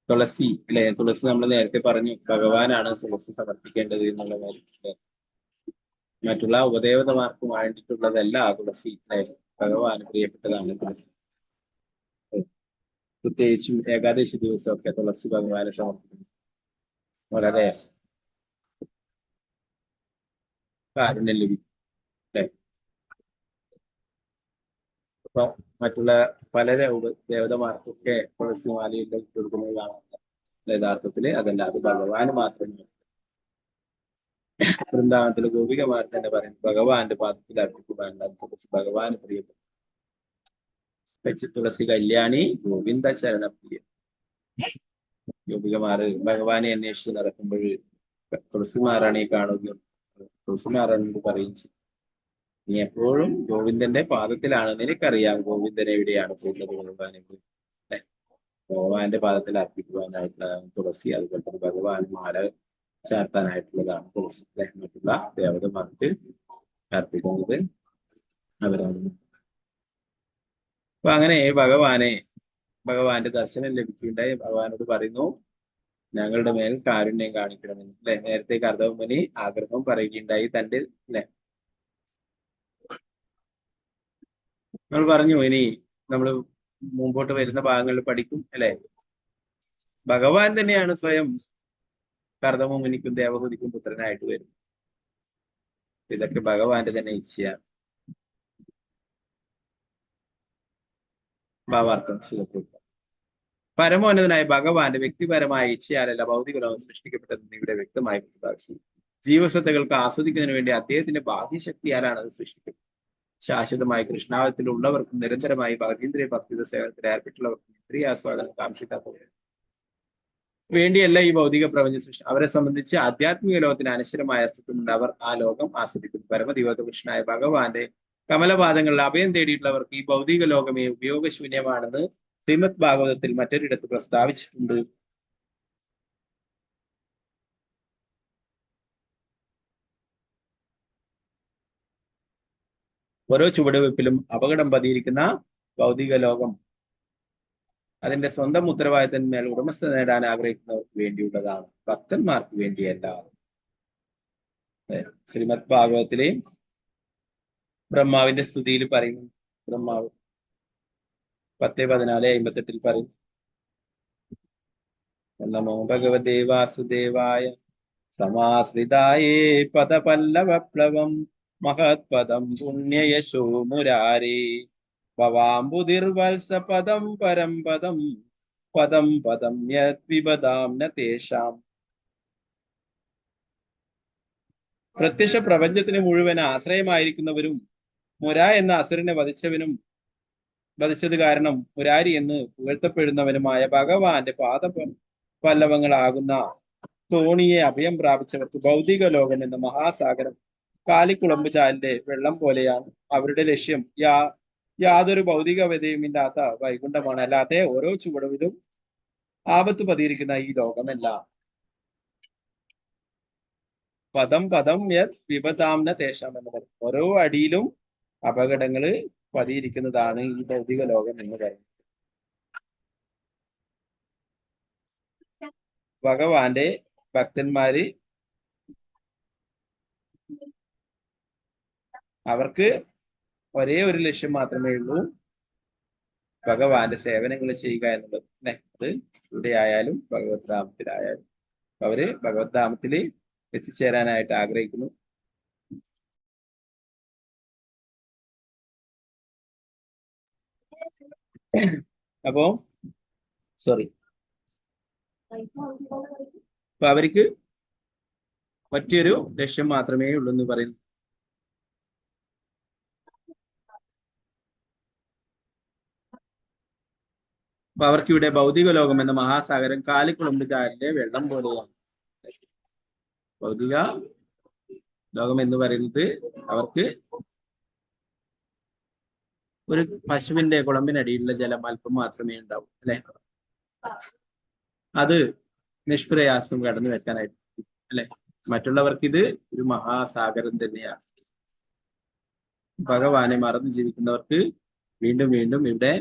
തുളസി അല്ലെ, തുളസി നമ്മൾ നേരത്തെ പറഞ്ഞു ഭഗവാനാണ് തുളസി സമർപ്പിക്കേണ്ടത് എന്നുള്ള കാര്യം. മറ്റുള്ള ഉപദേവതമാർക്ക് വേണ്ടിയിട്ടുള്ളതല്ല തുളസി. ഭഗവാന് പ്രിയപ്പെട്ടതാണ് തുളസി. പ്രത്യേകിച്ചും ഏകാദശി ദിവസമൊക്കെ തുളസി ഭഗവാനെ സമർപ്പിക്കുന്നു. വളരെ കാരുണ്യം ലഭിക്കും അല്ലെ. അപ്പൊ മറ്റുള്ള പല ദേവതമാർക്കൊക്കെ തുളസി മാലയിൽ കൊടുക്കുന്നത് കാണാം. യഥാർത്ഥത്തില് അതല്ല, അത് ഭഗവാന് മാത്രമേ. വൃന്ദാവനത്തിലെ ഗോപികമാർ തന്നെ പറയുന്നു, ഭഗവാന്റെ പാദത്തിൽ അർപ്പിക്കുവാനുള്ള തുളസി ഭഗവാന് പ്രിയപ്പെട്ട തുളസി കല്യാണി ഗോവിന്ദ ചരണപ്രിയ. ഗോപികമാര് ഭഗവാനെ അന്വേഷിച്ച് നടക്കുമ്പോൾ തുളസിമാറാണ് ഈ കാണുകയും തുളസിമാറാണെന്ന് പറയും. നീ എപ്പോഴും ഗോവിന്ദന്റെ പാദത്തിലാണ്, നിനക്കറിയാം ഗോവിന്ദൻ എവിടെയാണ് പോയിട്ടുള്ളത്. ഭഗവാന്റെ പാദത്തിൽ അർപ്പിക്കുവാനായിട്ടുള്ള തുളസി. അതുപോലെ തന്നെ ഭഗവാൻ മാല ചാർത്താനായിട്ടുള്ളതാണ് തുളസി. മറ്റുള്ള ദേവതമാർക്ക് അർപ്പിക്കുന്നത് അവരാണ്. അപ്പൊ അങ്ങനെ ഭഗവാന്റെ ദർശനം ലഭിക്കുകയുണ്ടായി. ഭഗവാനോട് പറയുന്നു, ഞങ്ങളുടെ മേൽ കാരുണ്യം കാണിക്കണമെന്ന് അല്ലെ. നേരത്തെ കർദമുനി ആഗ്രഹം പറയുകയുണ്ടായി തന്റെ നമ്മൾ പറഞ്ഞു. ഇനി നമ്മൾ മുമ്പോട്ട് വരുന്ന ഭാഗങ്ങളിൽ പഠിക്കും അല്ലെ. ഭഗവാൻ തന്നെയാണ് സ്വയം കർദമുനിക്കും ദേവഹൂതിക്കും പുത്രനായിട്ട് വരും. ഇതൊക്കെ ഭഗവാന്റെ തന്നെ ഇച്ഛയാണ്. ഭാവാർത്ഥം സുഖപ്പെടുത്തുക. പരമോന്നതനായ ഭഗവാന്റെ വ്യക്തിപരമായ ഇച്ഛയാലല്ല ഭൗതിക ലോകം സൃഷ്ടിക്കപ്പെട്ടതെന്ന് ഇവിടെ വ്യക്തമായി പ്രതിപാദിച്ചു. ജീവസത്തകൾക്ക് ആസ്വദിക്കുന്നതിന് വേണ്ടി അദ്ദേഹത്തിന്റെ ബാഹ്യശക്തിയാലാണ് അത് സൃഷ്ടിക്കുന്നത്. ശാശ്വതമായ കൃഷ്ണാവത്തിലുള്ളവർക്കും നിരന്തരമായി ഭഗതീന്ദ്രിയ ഭക്തിയുടെ സേവനത്തിൽ ഏർപ്പെട്ടുള്ളവർക്കും ഇന്ദ്രിയ ആസ്വാദനം കാക്ഷിക്കാത്തവർ വേണ്ടിയല്ല ഈ ഭൗതിക പ്രപഞ്ച സൃഷ്ടി. അവരെ സംബന്ധിച്ച് ആധ്യാത്മിക ലോകത്തിന് അനശ്വരമായ അർത്ഥത്തിലുണ്ട്. അവർ ആ ലോകം ആസ്വദിക്കുന്നു. പരമദിവ്യ പുരുഷനായ ഭഗവാന്റെ കമലപാദങ്ങളിൽ അഭയം തേടിയിട്ടുള്ളവർക്ക് ഈ ഭൗതിക ലോകമേ ഉപയോഗശൂന്യമാണെന്ന് ശ്രീമദ് ഭാഗവതത്തിൽ മറ്റൊരിടത്ത് പ്രസ്താവിച്ചിട്ടുണ്ട്. ഓരോ ചുവടുവെപ്പിലും അപകടം പതിയിരിക്കുന്ന ഭൗതിക ലോകം അതിന്റെ സ്വന്തം ഉത്തരവാദിത്തന്മേൽ ഉടമസ്ഥ നേടാൻ ആഗ്രഹിക്കുന്നവർക്ക് വേണ്ടിയുള്ളതാണ്, ഭക്തന്മാർക്ക് വേണ്ടിയല്ല. ശ്രീമദ് ഭാഗവതത്തിലെ ബ്രഹ്മാവിന്റെ സ്തുതിയിൽ പറയുന്നു. ബ്രഹ്മാവ് 10:14-58 പറയുന്നു, നമോ ഭഗവതേ വാസുദേവായ സമാശ്രിതായേ പദപല്ലവപ്ലവം മഹത്പദം പുണ്യയശോ മുരാരേ ഭവാംബുധിർവത്സ പദം പരം പദം പദം പദം യദ്വിപദാം ന തേഷാം. പ്രത്യക്ഷ പ്രപഞ്ചത്തിന് മുഴുവൻ ആശ്രയമായിരിക്കുന്നവരും മുര എന്ന അസുരനെ വധിച്ചത് കാരണം മുരാരി എന്ന് പുകഴ്ത്തപ്പെടുന്നവനുമായ ഭഗവാന്റെ പാദപല്ലവങ്ങളാകുന്ന തോണിയെ അഭയം പ്രാപിച്ചവർക്ക് ഭൗതിക ലോകം എന്ന മഹാസാഗരം കാലിക്കുളമ്പ് ചാലിന്റെ വെള്ളം പോലെയാണ്. അവരുടെ ലക്ഷ്യം യാതൊരു ഭൗതിക വ്യതയുമില്ലാത്ത വൈകുണ്ഠമാണ്. അല്ലാതെ ഓരോ ചുവടുവിലും ആപത്ത് പതിയിരിക്കുന്ന ഈ ലോകമല്ല. പദം പദം യത് വിപദാംന തേശാം എന്ന് പറയും. ഓരോ അടിയിലും അപകടങ്ങള് പതിയിരിക്കുന്നതാണ് ഈ ഭൗതിക ലോകം എന്ന് പറയുന്നത്. ഭഗവാന്റെ ഭക്തന്മാര് അവർക്ക് ഒരേ ഒരു ലക്ഷ്യം മാത്രമേ ഉള്ളൂ, ഭഗവാന്റെ സേവനങ്ങൾ ചെയ്യുക എന്നുള്ളത്. അത് എവിടെയായാലും ഭഗവത് ധാമത്തിലായാലും അവര് ഭഗവത് ധാമത്തിൽ എത്തിച്ചേരാനായിട്ട് ആഗ്രഹിക്കുന്നു. അപ്പോ അപ്പൊ അവർക്ക് മറ്റൊരു ലക്ഷ്യം മാത്രമേ ഉള്ളൂ എന്ന് പറയുന്നു. അപ്പൊ അവർക്ക് ഇവിടെ ഭൗതിക ലോകം എന്ന മഹാസാഗരം കാലിക്കുളമ്പുകാരിലെ വെള്ളം പോലെയാണ്. ഭൗതിക ലോകം എന്ന് പറയുന്നത് അവർക്ക് ഒരു പശുവിന്റെ കുളമ്പിനടിയിലുള്ള ജലം അല്പം മാത്രമേ ഉണ്ടാവൂ, അല്ലെ? അത് നിഷ്പ്രയാസം കടന്നു വെക്കാനായിട്ട്, അല്ലെ? മറ്റുള്ളവർക്ക് ഇത് ഒരു മഹാസാഗരം തന്നെയാണ്. ഭഗവാനെ മറന്നു ജീവിക്കുന്നവർക്ക് വീണ്ടും വീണ്ടും ഇവിടെ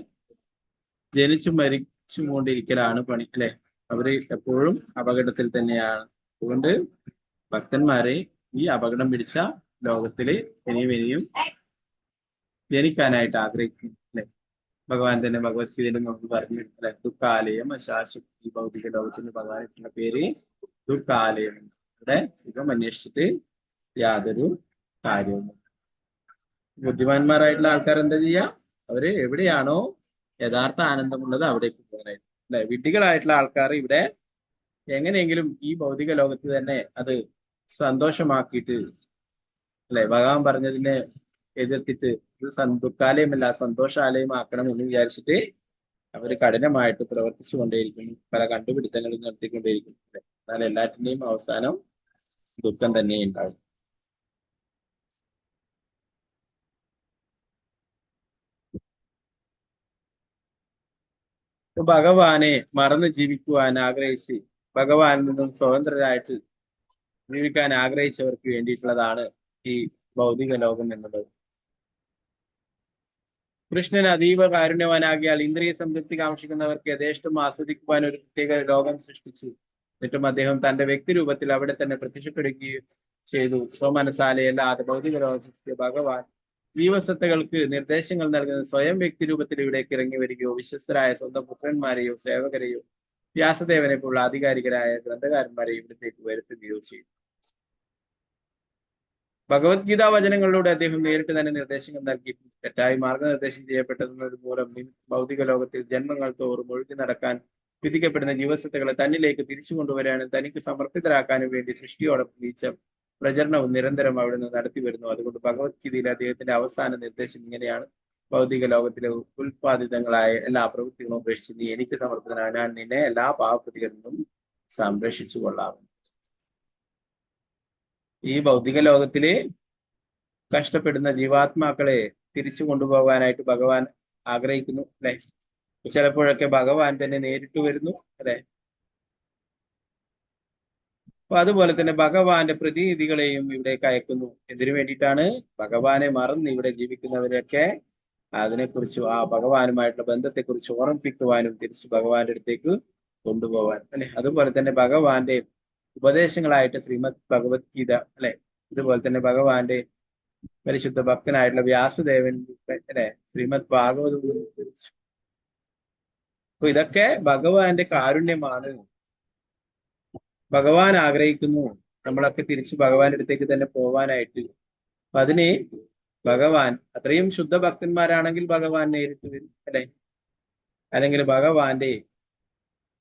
ജനിച്ചും മരിച്ചും കൊണ്ടിരിക്കലാണ് പണി, അല്ലെ? അവര് എപ്പോഴും അപകടത്തിൽ തന്നെയാണ്. അതുകൊണ്ട് ഭക്തന്മാരെ ഈ അപകടം പിടിച്ച ലോകത്തില് ഇനിയും ജനിക്കാനായിട്ട് ആഗ്രഹിക്കുന്നു, അല്ലെ? ഭഗവാൻ തന്നെ ഭഗവത്ഗീതയിൽ നമുക്ക് പറഞ്ഞു, അല്ലെ? ദുഃഖാലയം അശാശ്വതി. ഭൗതിക ലോകത്തിന് ഭഗവാനുള്ള പേര് ദുഃഖാലയം. ഇവിടെ സുഖം അന്വേഷിച്ചിട്ട് യാതൊരു കാര്യവും. ബുദ്ധിമാന്മാരായിട്ടുള്ള ആൾക്കാർ എന്താ ചെയ്യാ? അവര് എവിടെയാണോ യഥാർത്ഥ ആനന്ദമുള്ളത് അവിടേക്ക് പോകാനായിട്ട്, അല്ലെ? വിഡ്ഢികളായിട്ടുള്ള ആൾക്കാർ ഇവിടെ എങ്ങനെയെങ്കിലും ഈ ഭൗതിക ലോകത്ത് തന്നെ അത് സന്തോഷമാക്കിയിട്ട്, അല്ലെ? ഭഗവാൻ പറഞ്ഞതിനെ എതിർത്തിട്ട് ഇത് ദുഃഖാലയമല്ല സന്തോഷാലയമാക്കണം എന്ന് വിചാരിച്ചിട്ട് അവര് കഠിനമായിട്ട് പ്രവർത്തിച്ചു കൊണ്ടേയിരിക്കുന്നു, പല കണ്ടുപിടുത്തങ്ങളും നടത്തിക്കൊണ്ടേയിരിക്കുന്നു. എന്നാൽ എല്ലാറ്റിന്റെയും അവസാനം ദുഃഖം തന്നെ ഉണ്ടാകും. ഭഗവാനെ മറന്ന് ജീവിക്കുവാൻ ആഗ്രഹിച്ച് ഭഗവാനിൽ നിന്നും സ്വതന്ത്രരായിട്ട് ജീവിക്കാൻ ആഗ്രഹിച്ചവർക്ക് വേണ്ടിയിട്ടുള്ളതാണ് ഈ ഭൗതിക ലോകം എന്നുള്ളത്. കൃഷ്ണൻ അതീവ കാരുണ്യവാനാകിയാൽ ഇന്ദ്രിയ സംതൃപ്തി കാക്ഷിക്കുന്നവർക്ക് യഥേഷ്ടം ആസ്വദിക്കുവാൻ ഒരു പ്രത്യേക ലോകം സൃഷ്ടിച്ചു. എന്നിട്ടും അദ്ദേഹം തന്റെ വ്യക്തി രൂപത്തിൽ അവിടെ തന്നെ പ്രത്യക്ഷപ്പെടുകയും ചെയ്തു. സ്വമനസാലയല്ലാതെ ഭൗതിക ലോകത്തെ ഭഗവാൻ ജീവസത്തകൾക്ക് നിർദ്ദേശങ്ങൾ നൽകുന്ന സ്വയം വ്യക്തി രൂപത്തിൽ ഇവിടേക്ക് ഇറങ്ങി വരികയോ വിശ്വസ്തരായ സ്വന്തം പുത്രന്മാരെയോ സേവകരെയോ വ്യാസദേവനെ പോലുള്ള ആധികാരികരായ ഗ്രന്ഥകാരന്മാരെയോ ഇവിടത്തേക്ക് വരുത്തുകയോ ചെയ്തു. ഭഗവത്ഗീതാ വചനങ്ങളിലൂടെ അദ്ദേഹം നേരിട്ട് തന്നെ നിർദ്ദേശങ്ങൾ നൽകിയിട്ടുണ്ട്. തെറ്റായി മാർഗനിർദ്ദേശം ചെയ്യപ്പെട്ടത് മൂലം ഭൗതിക ലോകത്തിൽ ജന്മങ്ങൾ തോറും ഒഴുകി നടക്കാൻ വിധിക്കപ്പെടുന്ന ജീവസത്തകളെ തന്നിലേക്ക് തിരിച്ചു കൊണ്ടുവരാനും തനിക്ക് സമർപ്പിതരാക്കാനും വേണ്ടി സൃഷ്ടിയോടൊപ്പം നീച്ച പ്രചരണവും നിരന്തരം അവിടുന്ന് നടത്തി വരുന്നു. അതുകൊണ്ട് ഭഗവത്ഗീതയിലെ അദ്ദേഹത്തിന്റെ അവസാന നിർദ്ദേശം ഇങ്ങനെയാണ്: ഭൗതിക ലോകത്തിലെ ഉൽപാദിതങ്ങളായ എല്ലാ പ്രവൃത്തികളും ഉപേക്ഷിച്ച് നീ എനിക്ക് സമർപ്പിതനായ ഞാൻ നിന്നെ എല്ലാ പാപപ്രതികളിൽ നിന്നും സംരക്ഷിച്ചു കൊള്ളാം. ഈ ഭൗതിക ലോകത്തില് കഷ്ടപ്പെടുന്ന ജീവാത്മാക്കളെ തിരിച്ചു കൊണ്ടുപോകാനായിട്ട് ഭഗവാൻ ആഗ്രഹിക്കുന്നു, അല്ലെ? ചിലപ്പോഴൊക്കെ ഭഗവാൻ തന്നെ നേരിട്ട് വരുന്നു, അല്ലെ? അപ്പൊ അതുപോലെ തന്നെ ഭഗവാന്റെ പ്രതിനിധികളെയും ഇവിടേക്ക് അയക്കുന്നു. എന്തിനു വേണ്ടിയിട്ടാണ്? ഭഗവാനെ മറന്ന് ഇവിടെ ജീവിക്കുന്നവരെയൊക്കെ അതിനെക്കുറിച്ച്, ആ ഭഗവാനുമായിട്ടുള്ള ബന്ധത്തെക്കുറിച്ച് ഓർമ്മിപ്പിക്കുവാനും തിരിച്ച് ഭഗവാന്റെ അടുത്തേക്ക് കൊണ്ടുപോകാൻ, അല്ലെ? അതുപോലെ തന്നെ ഭഗവാന്റെ ഉപദേശങ്ങളായിട്ട് ശ്രീമദ് ഭഗവത്ഗീത, അല്ലെ? ഇതുപോലെ തന്നെ ഭഗവാന്റെ പരിശുദ്ധ ഭക്തനായിട്ടുള്ള വ്യാസദേവൻ, അല്ലെ? ശ്രീമദ് ഭാഗവതം. അപ്പൊ ഇതൊക്കെ ഭഗവാന്റെ കാരുണ്യമാണ്. ഭഗവാൻ ആഗ്രഹിക്കുന്നു നമ്മളൊക്കെ തിരിച്ച് ഭഗവാന്റെ അടുത്തേക്ക് തന്നെ പോവാനായിട്ട്. അപ്പൊ അതിന് ഭഗവാൻ അത്രയും ശുദ്ധ ഭക്തന്മാരാണെങ്കിൽ ഭഗവാൻ നേരിട്ട് വരും, അല്ലെ? അല്ലെങ്കിൽ ഭഗവാന്റെ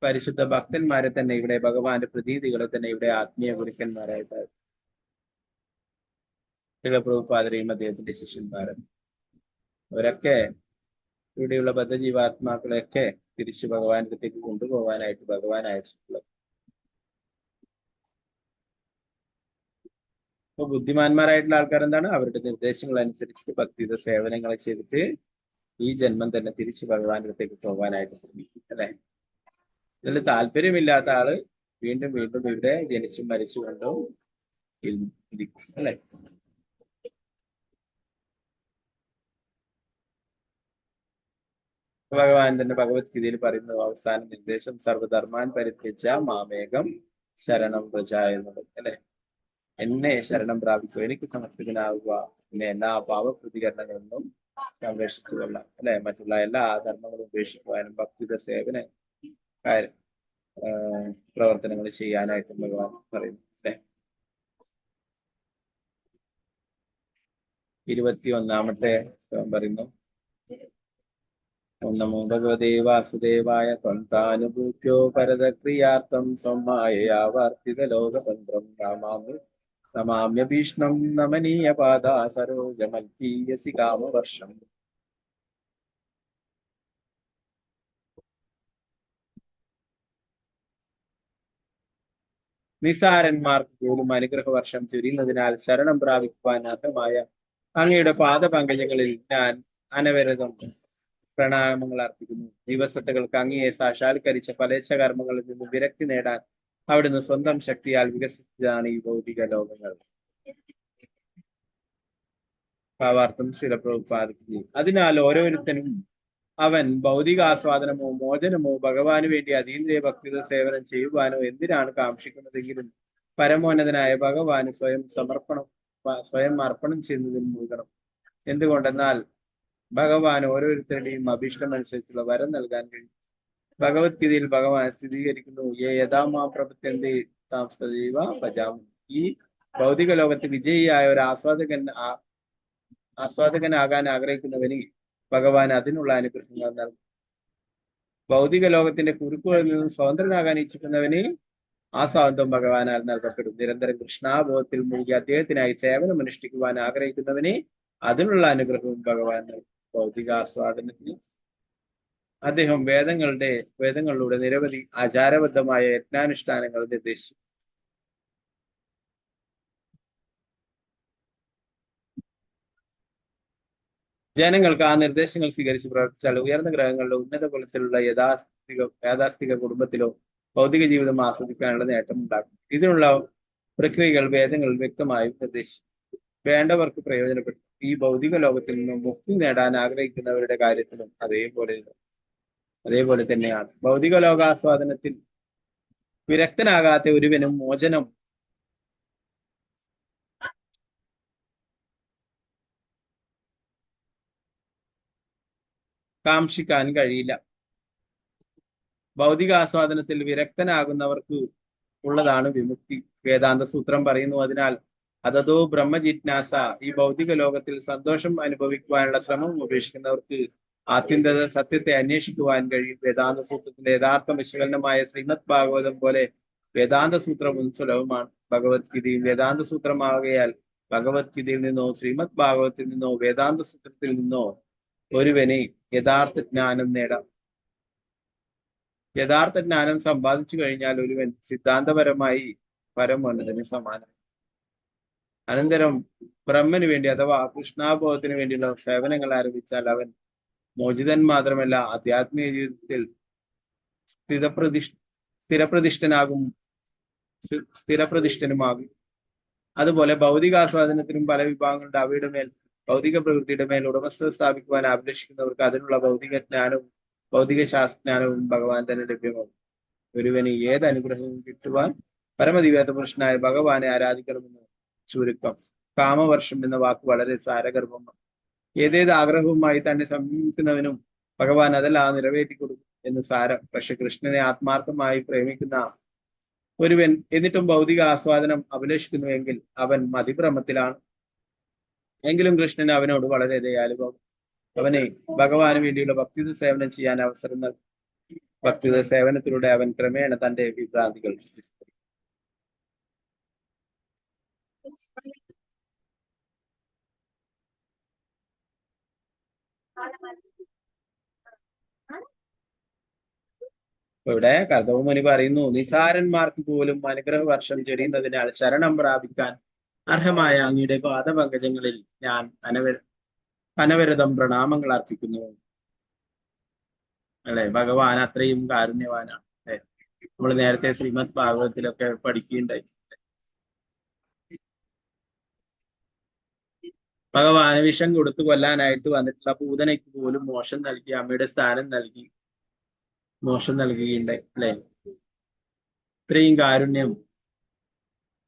പരിശുദ്ധ ഭക്തന്മാരെ തന്നെ ഇവിടെ, ഭഗവാന്റെ പ്രതീതികളെ തന്നെ ഇവിടെ ആത്മീയ ഗുരുക്കന്മാരായിട്ട് പ്രഭുപാദരെയും അദ്ദേഹത്തിന്റെ ശിഷ്യന്മാരും അവരൊക്കെ ഇവിടെയുള്ള ബദ്ധജീവാത്മാക്കളെയൊക്കെ തിരിച്ച് ഭഗവാന്റെ അടുത്തേക്ക് കൊണ്ടുപോകാനായിട്ട് ഭഗവാൻ അയച്ചിട്ടുള്ളത്. അപ്പൊ ബുദ്ധിമാന്മാരായിട്ടുള്ള ആൾക്കാർ എന്താണ്? അവരുടെ നിർദ്ദേശങ്ങൾ അനുസരിച്ചിട്ട് ഭക്തിയുടെ സേവനങ്ങളെ ചെയ്തിട്ട് ഈ ജന്മം തന്നെ തിരിച്ച് ഭഗവാന്റെ അടുത്തേക്ക് പോകാനായിട്ട് ശ്രമിക്കും, അല്ലെ? ഇതിൽ താല്പര്യമില്ലാത്ത ആള് വീണ്ടും വീണ്ടും ഇവിടെ ജനിച്ചും മരിച്ചുകൊണ്ടും ഇരിക്കും, അല്ലെ? ഭഗവാൻ തന്നെ ഭഗവത്ഗീതയിൽ പറയുന്ന അവസാന നിർദ്ദേശം സർവധർമാൻ പരിത്യജ മാമേകം ശരണം പ്രജ എന്നുള്ളത്, അല്ലെ? എന്നെ ശരണം പ്രാപിക്കുക, എനിക്ക് സമർപ്പിതനാവുക, എന്നെ എല്ലാ പാപപ്രതികരണങ്ങളിൽ നിന്നും സംരക്ഷിച്ചു കൊള്ളാം, അല്ലെ? മറ്റുള്ള എല്ലാ ധർമ്മങ്ങളും ഉപേക്ഷിക്കുവാനും ഭക്തിയുടെ സേവന പ്രവർത്തനങ്ങൾ ചെയ്യാനായിട്ട് ഭഗവാൻ പറയുന്നു അല്ലെ. 21ാമത്തെ പറയുന്നു, ഓം നമോ ഭഗവതേ വാസുദേവായ ത്വം താനുഭൂത്യോ പരതക്രിയാർത്ഥം സംമായയാ വർത്തിത ലോകതന്ത്രം നമാമ്യഭീഷ്ണം നമനീയ പാദാ സരോജമൽപീയസി കാമവർഷം. നിസാരന്മാർക്ക് പോലും അനുഗ്രഹവർഷം ചൊരിയുന്നതിനാൽ ശരണം പ്രാപിക്കുവാൻ അർഹമായ അങ്ങയുടെ പാദപങ്കജങ്ങളിൽ ഞാൻ അനവരതം പ്രണാമങ്ങൾ അർപ്പിക്കുന്നു. ദിവസത്തുകൾക്ക് അങ്ങയെ സാക്ഷാത്കരിച്ച ഫലേച്ഛ കർമ്മങ്ങളിൽ നിന്നും വിരക്തി നേടാൻ അവിടുന്ന് സ്വന്തം ശക്തിയാൽ വികസിച്ചതാണ് ഈ ഭൗതിക ലോകങ്ങൾ. ഭാവാർത്ഥം ശ്രീല പ്രഭുപാദിക്കുന്നു. അതിനാൽ ഓരോരുത്തരും അവൻ ഭൗതികാസ്വാദനമോ മോചനമോ ഭഗവാന് വേണ്ടി അതീന്ദ്രിയ ഭക്തിയുടെ സേവനം ചെയ്യുവാനോ എന്തിനാണ് കാക്ഷിക്കുന്നതെങ്കിലും പരമോന്നതനായ ഭഗവാന് സ്വയം അർപ്പണം ചെയ്യുന്നതിന് മുഴുകണം. എന്തുകൊണ്ടെന്നാൽ ഭഗവാൻ ഓരോരുത്തരുടെയും അഭീഷ്ടമനുസരിച്ചുള്ള വരം നൽകാൻ കഴിയും. ഭഗവത്ഗീതയിൽ ഭഗവാൻ സ്ഥിരീകരിക്കുന്നു, യഥാമാ പ്രപത്യന്തേ താം തദൈവ ഭജാമി. ഈ ഭൗതിക ലോകത്ത് വിജയിയായ ഒരു ആസ്വാദകനാകാൻ ആഗ്രഹിക്കുന്നവന് ഭഗവാൻ അതിനുള്ള അനുഗ്രഹങ്ങൾ നൽകും. ഭൗതിക ലോകത്തിന്റെ കുരുക്കുകളിൽ നിന്നും സ്വതന്ത്രനാകാൻ ഇച്ഛിക്കുന്നവന് ആ സ്വാതന്ത്ര്യം ഭഗവാനാൽ നൽകപ്പെടും. നിരന്തരം കൃഷ്ണാബോധത്തിൽ മുഴുകി അദ്ദേഹത്തിനായി സേവനം അനുഷ്ഠിക്കുവാൻ ആഗ്രഹിക്കുന്നവന് അതിനുള്ള അനുഗ്രഹവും ഭഗവാൻ നൽകും. ഭൗതികാസ്വാദനത്തിന് അദ്ദേഹം വേദങ്ങളിലൂടെ നിരവധി ആചാരബദ്ധമായ യജ്ഞാനുഷ്ഠാനങ്ങൾ നിർദ്ദേശിച്ചു. ജനങ്ങൾക്ക് ആ നിർദ്ദേശങ്ങൾ സ്വീകരിച്ച് പ്രവർത്തിച്ചാൽ ഉയർന്ന ഗ്രഹങ്ങളിലെ ഉന്നത കുലത്തിലുള്ള യാഥാസ്ഥിക കുടുംബത്തിലോ ഭൗതിക ജീവിതം ആസ്വദിക്കാനുള്ള നേട്ടം ഉണ്ടാക്കും. ഇതിനുള്ള പ്രക്രിയകൾ വേദങ്ങളിൽ വ്യക്തമായും നിർദ്ദേശിച്ചു. വേണ്ടവർക്ക് പ്രയോജനപ്പെടും. ഈ ഭൗതിക ലോകത്തിൽ നിന്നും മുക്തി നേടാൻ ആഗ്രഹിക്കുന്നവരുടെ കാര്യത്തിലും അതേപോലെ തന്നെയാണ്. ഭൗതിക ലോകാസ്വാദനത്തിൽ വിരക്തനാകാത്ത ഒരുവനും മോചനം കാക്ഷിക്കാൻ കഴിയില്ല. ഭൗതികാസ്വാദനത്തിൽ വിരക്തനാകുന്നവർക്ക് ഉള്ളതാണ് വിമുക്തി. വേദാന്ത സൂത്രം പറയുന്നു, അതിനാൽ അതോ ബ്രഹ്മജിജ്ഞാസ, ഈ ഭൗതിക ലോകത്തിൽ സന്തോഷം അനുഭവിക്കുവാനുള്ള ശ്രമം ഉപേക്ഷിക്കുന്നവർക്ക് ആത്യന്തിക സത്യത്തെ അന്വേഷിക്കുവാൻ കഴിയും. വേദാന്ത സൂത്രത്തിന്റെ യഥാർത്ഥ വിശകലനമായ ശ്രീമദ് ഭാഗവതം പോലെ വേദാന്ത സൂത്രവും സുലഭമാണ്. ഭഗവത്ഗീതയും വേദാന്ത സൂത്രമാകയാൽ ഭഗവത്ഗീതയിൽ നിന്നോ ശ്രീമദ് ഭാഗവതത്തിൽ നിന്നോ വേദാന്ത സൂത്രത്തിൽ നിന്നോ ഒരുവന് യഥാർത്ഥ ജ്ഞാനം നേടാം. യഥാർത്ഥ ജ്ഞാനം സമ്പാദിച്ചു കഴിഞ്ഞാൽ ഒരുവൻ സിദ്ധാന്തപരമായി പരമോന്നതന് സമാനം. അനന്തരം ബ്രഹ്മന് വേണ്ടി അഥവാ കൃഷ്ണാബോധത്തിന് വേണ്ടിയുള്ള സേവനങ്ങൾ ആരംഭിച്ചാൽ അവൻ മോചിതൻ മാത്രമല്ല, ആധ്യാത്മിക ജീവിതത്തിൽ സ്ഥിരപ്രതിഷ്ഠനുമാകും. അതുപോലെ ഭൗതികാസ്വാദനത്തിനും പല വിഭാഗങ്ങളുടെ അവയുടെ മേൽ ഭൗതിക പ്രവൃത്തിയുടെ മേൽ ഉടമസ്ഥത സ്ഥാപിക്കുവാൻ അഭിലഷിക്കുന്നവർക്ക് അതിനുള്ള ഭൗതിക ജ്ഞാനവും ഭൗതിക ശാസ്ത്രജ്ഞാനവും ഭഗവാൻ തന്നെ ലഭ്യമാകും. ഒരുവന് ഏത് അനുഗ്രഹവും കിട്ടുവാൻ പരമദിവേദ പുരുഷനായ ഭഗവാനെ ആരാധിക്കണമെന്ന് ചുരുക്കം. കാമവർഷം എന്ന വാക്ക് വളരെ സാരഗർഭമാണ്. ഏതേത് ആഗ്രഹവുമായി തന്നെ സമീപിക്കുന്നവനും ഭഗവാൻ അതെല്ലാം നിറവേറ്റിക്കൊടുക്കും എന്ന് സാരം. പക്ഷെ കൃഷ്ണനെ ആത്മാർത്ഥമായി പ്രേമിക്കുന്ന ഒരുവൻ എന്നിട്ടും ഭൗതിക ആസ്വാദനം അഭിലഷിക്കുന്നുവെങ്കിൽ അവൻ മതിഭ്രമത്തിലാണ്. എങ്കിലും കൃഷ്ണൻ അവനോട് വളരെ ദയാലുവാകും. അവനെ ഭഗവാന് വേണ്ടിയുള്ള ഭക്തിത സേവനം ചെയ്യാൻ അവസരം നൽകും. ഭക്തിത സേവനത്തിലൂടെ അവൻ ക്രമേണ തന്റെ വിഭ്രാന്തികൾ ഇവിടെ കർദവമുനി പറയുന്നു, നിസാരന്മാർക്ക് പോലും അനുഗ്രഹ വർഷം ചൊരിയുന്നതിനാൽ ശരണം പ്രാപിക്കാൻ അർഹമായ അങ്ങയുടെ പാദപങ്കജങ്ങളിൽ ഞാൻ അനവരതം പ്രണാമങ്ങൾ അർപ്പിക്കുന്നു. അല്ലെ, ഭഗവാൻ അത്രയും കാരുണ്യവാനാണ്. അല്ലെ, നമ്മൾ നേരത്തെ ശ്രീമദ് ഭാഗവതത്തിലൊക്കെ പഠിക്കുകയുണ്ടായി. ഭഗവാന് വിഷം കൊടുത്തു കൊല്ലാനായിട്ട് വന്നിട്ടുള്ള പൂതനയ്ക്ക് പോലും മോക്ഷം നൽകി, അമ്മയുടെ സ്ഥാനം നൽകി മോക്ഷം നൽകുകയുണ്ടായി. അല്ലെ, ഇത്രയും കാരുണ്യം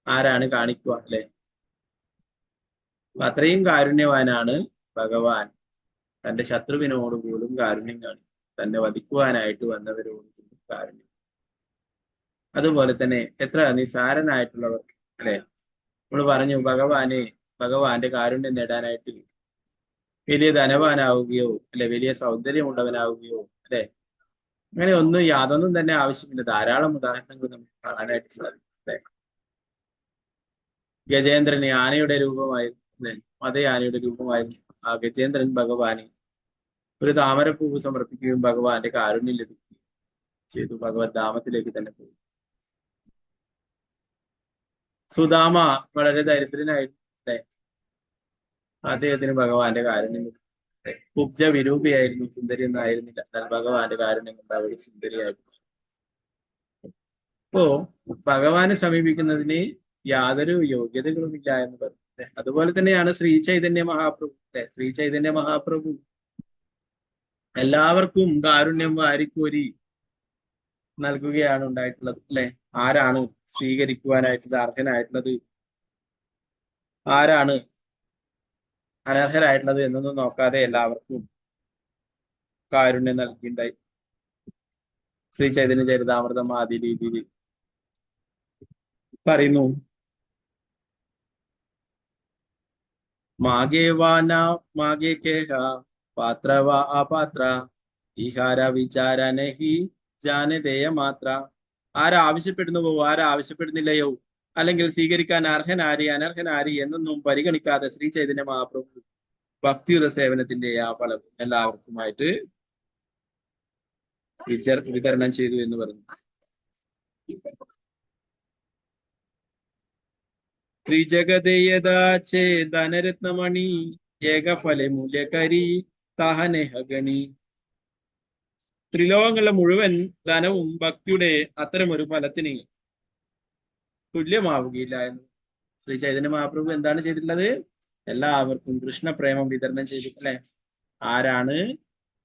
ആരാണ് കാണിക്കുക? അല്ലെ, അത്രയും കാരുണ്യവാനാണ് ഭഗവാൻ. തന്റെ ശത്രുവിനോട് പോലും കാരുണ്യം കാണിക്കും. തന്നെ വധിക്കുവാനായിട്ട് വന്നവരോട് പോലും കാരുണ്യം. അതുപോലെ തന്നെ എത്ര നിസാരനായിട്ടുള്ളവർ, അല്ലെ? നമ്മൾ പറഞ്ഞു ഭഗവാന്റെ കാരുണ്യം നേടാനായിട്ട് വലിയ ധനവാനാവുകയോ അല്ലെ വലിയ സൗന്ദര്യമുള്ളവനാവുകയോ അല്ലെ അങ്ങനെ യാതൊന്നും തന്നെ ആവശ്യമില്ല. ധാരാളം ഉദാഹരണങ്ങൾ നമുക്ക് കാണാനായിട്ട് സാധിക്കും. അല്ലെ? ഗജേന്ദ്രന് ആനയുടെ രൂപമായിരുന്നു, അല്ലെ? മതയാനയുടെ രൂപമായിരുന്നു. ആ ഗജേന്ദ്രൻ ഭഗവാന് ഒരു താമരപ്പൂവ് സമർപ്പിക്കുകയും ഭഗവാന്റെ കാരുണ്യം ലഭിക്കുകയും ചെയ്തു. ഭഗവത് ധാമത്തിലേക്ക് തന്നെ പോയി. സുദാമ വളരെ ദരിദ്രനായിരുന്നു, അല്ലെ? അദ്ദേഹത്തിന് ഭഗവാന്റെ കാരുണ്യം. കുബ്ജ വിരൂപിയായിരുന്നു, സുന്ദരിയൊന്നും ആയിരുന്നില്ല. എന്നാൽ ഭഗവാന്റെ കാരുണ്യം കൊണ്ട് അവര് സുന്ദരിയായിരുന്നു. അപ്പോ ഭഗവാനെ സമീപിക്കുന്നതിന് യാതൊരു യോഗ്യതകളുമില്ല എന്ന് പറഞ്ഞു. അതുപോലെ തന്നെയാണ് ശ്രീ ചൈതന്യ മഹാപ്രഭു. ശ്രീ ചൈതന്യ മഹാപ്രഭു എല്ലാവർക്കും കാരുണ്യം വാരിക്കോരി നൽകുകയാണ് ഉണ്ടായിട്ടുള്ളത്, അല്ലെ? ആരാണ് സ്വീകരിക്കുവാനായിട്ടുള്ളത് അർഹനായിട്ടുള്ളത്, ആരാണ് അനർഹരായിട്ടുള്ളത് എന്നൊന്നും നോക്കാതെ എല്ലാവർക്കും കാരുണ്യം നൽകിയിട്ടുണ്ടായി. ശ്രീ ചൈതന്യ ചരിതാമൃതം ആദ്യ രീതിയിൽ പറയുന്നു, മാഗേ വാന മാഗേ കേഹ പാത്ര വാ അപാത്ര ഈഹാര വിചാര നഹി ജാനതേയ മാത്ര. ആരാവശ്യപ്പെടുന്നുവോ ആരാവശ്യപ്പെടുന്നില്ലയോ, അല്ലെങ്കിൽ സ്വീകരിക്കാൻ അർഹനാരി അനർഹനാരി എന്നൊന്നും പരിഗണിക്കാതെ ശ്രീ ചൈതന്യ മഹാപ്രഭു ഭക്തിയുടെ സേവനത്തിന്റെ ആ ഫലം എല്ലാവർക്കുമായിട്ട് വിതരണം ചെയ്തു എന്ന് പറഞ്ഞു. ത്രിജഗതേയദാചേ ധനരത്നമണി ഏകഫല മൂല്യകരി താഹനഹഗണി. ത്രിലോകങ്ങളിലെ മുഴുവൻ ധനവും ഭക്തിയുടെ അത്തരമൊരു ഫലത്തിന് തുല്യമാവുകയില്ല എന്ന് ശ്രീ ചൈതന്യ മഹാപ്രഭു എന്താണ് ചെയ്തിട്ടുള്ളത്? എല്ലാവർക്കും കൃഷ്ണപ്രേമം വിതരണം ചെയ്തിട്ടില്ലേ? ആരാണ്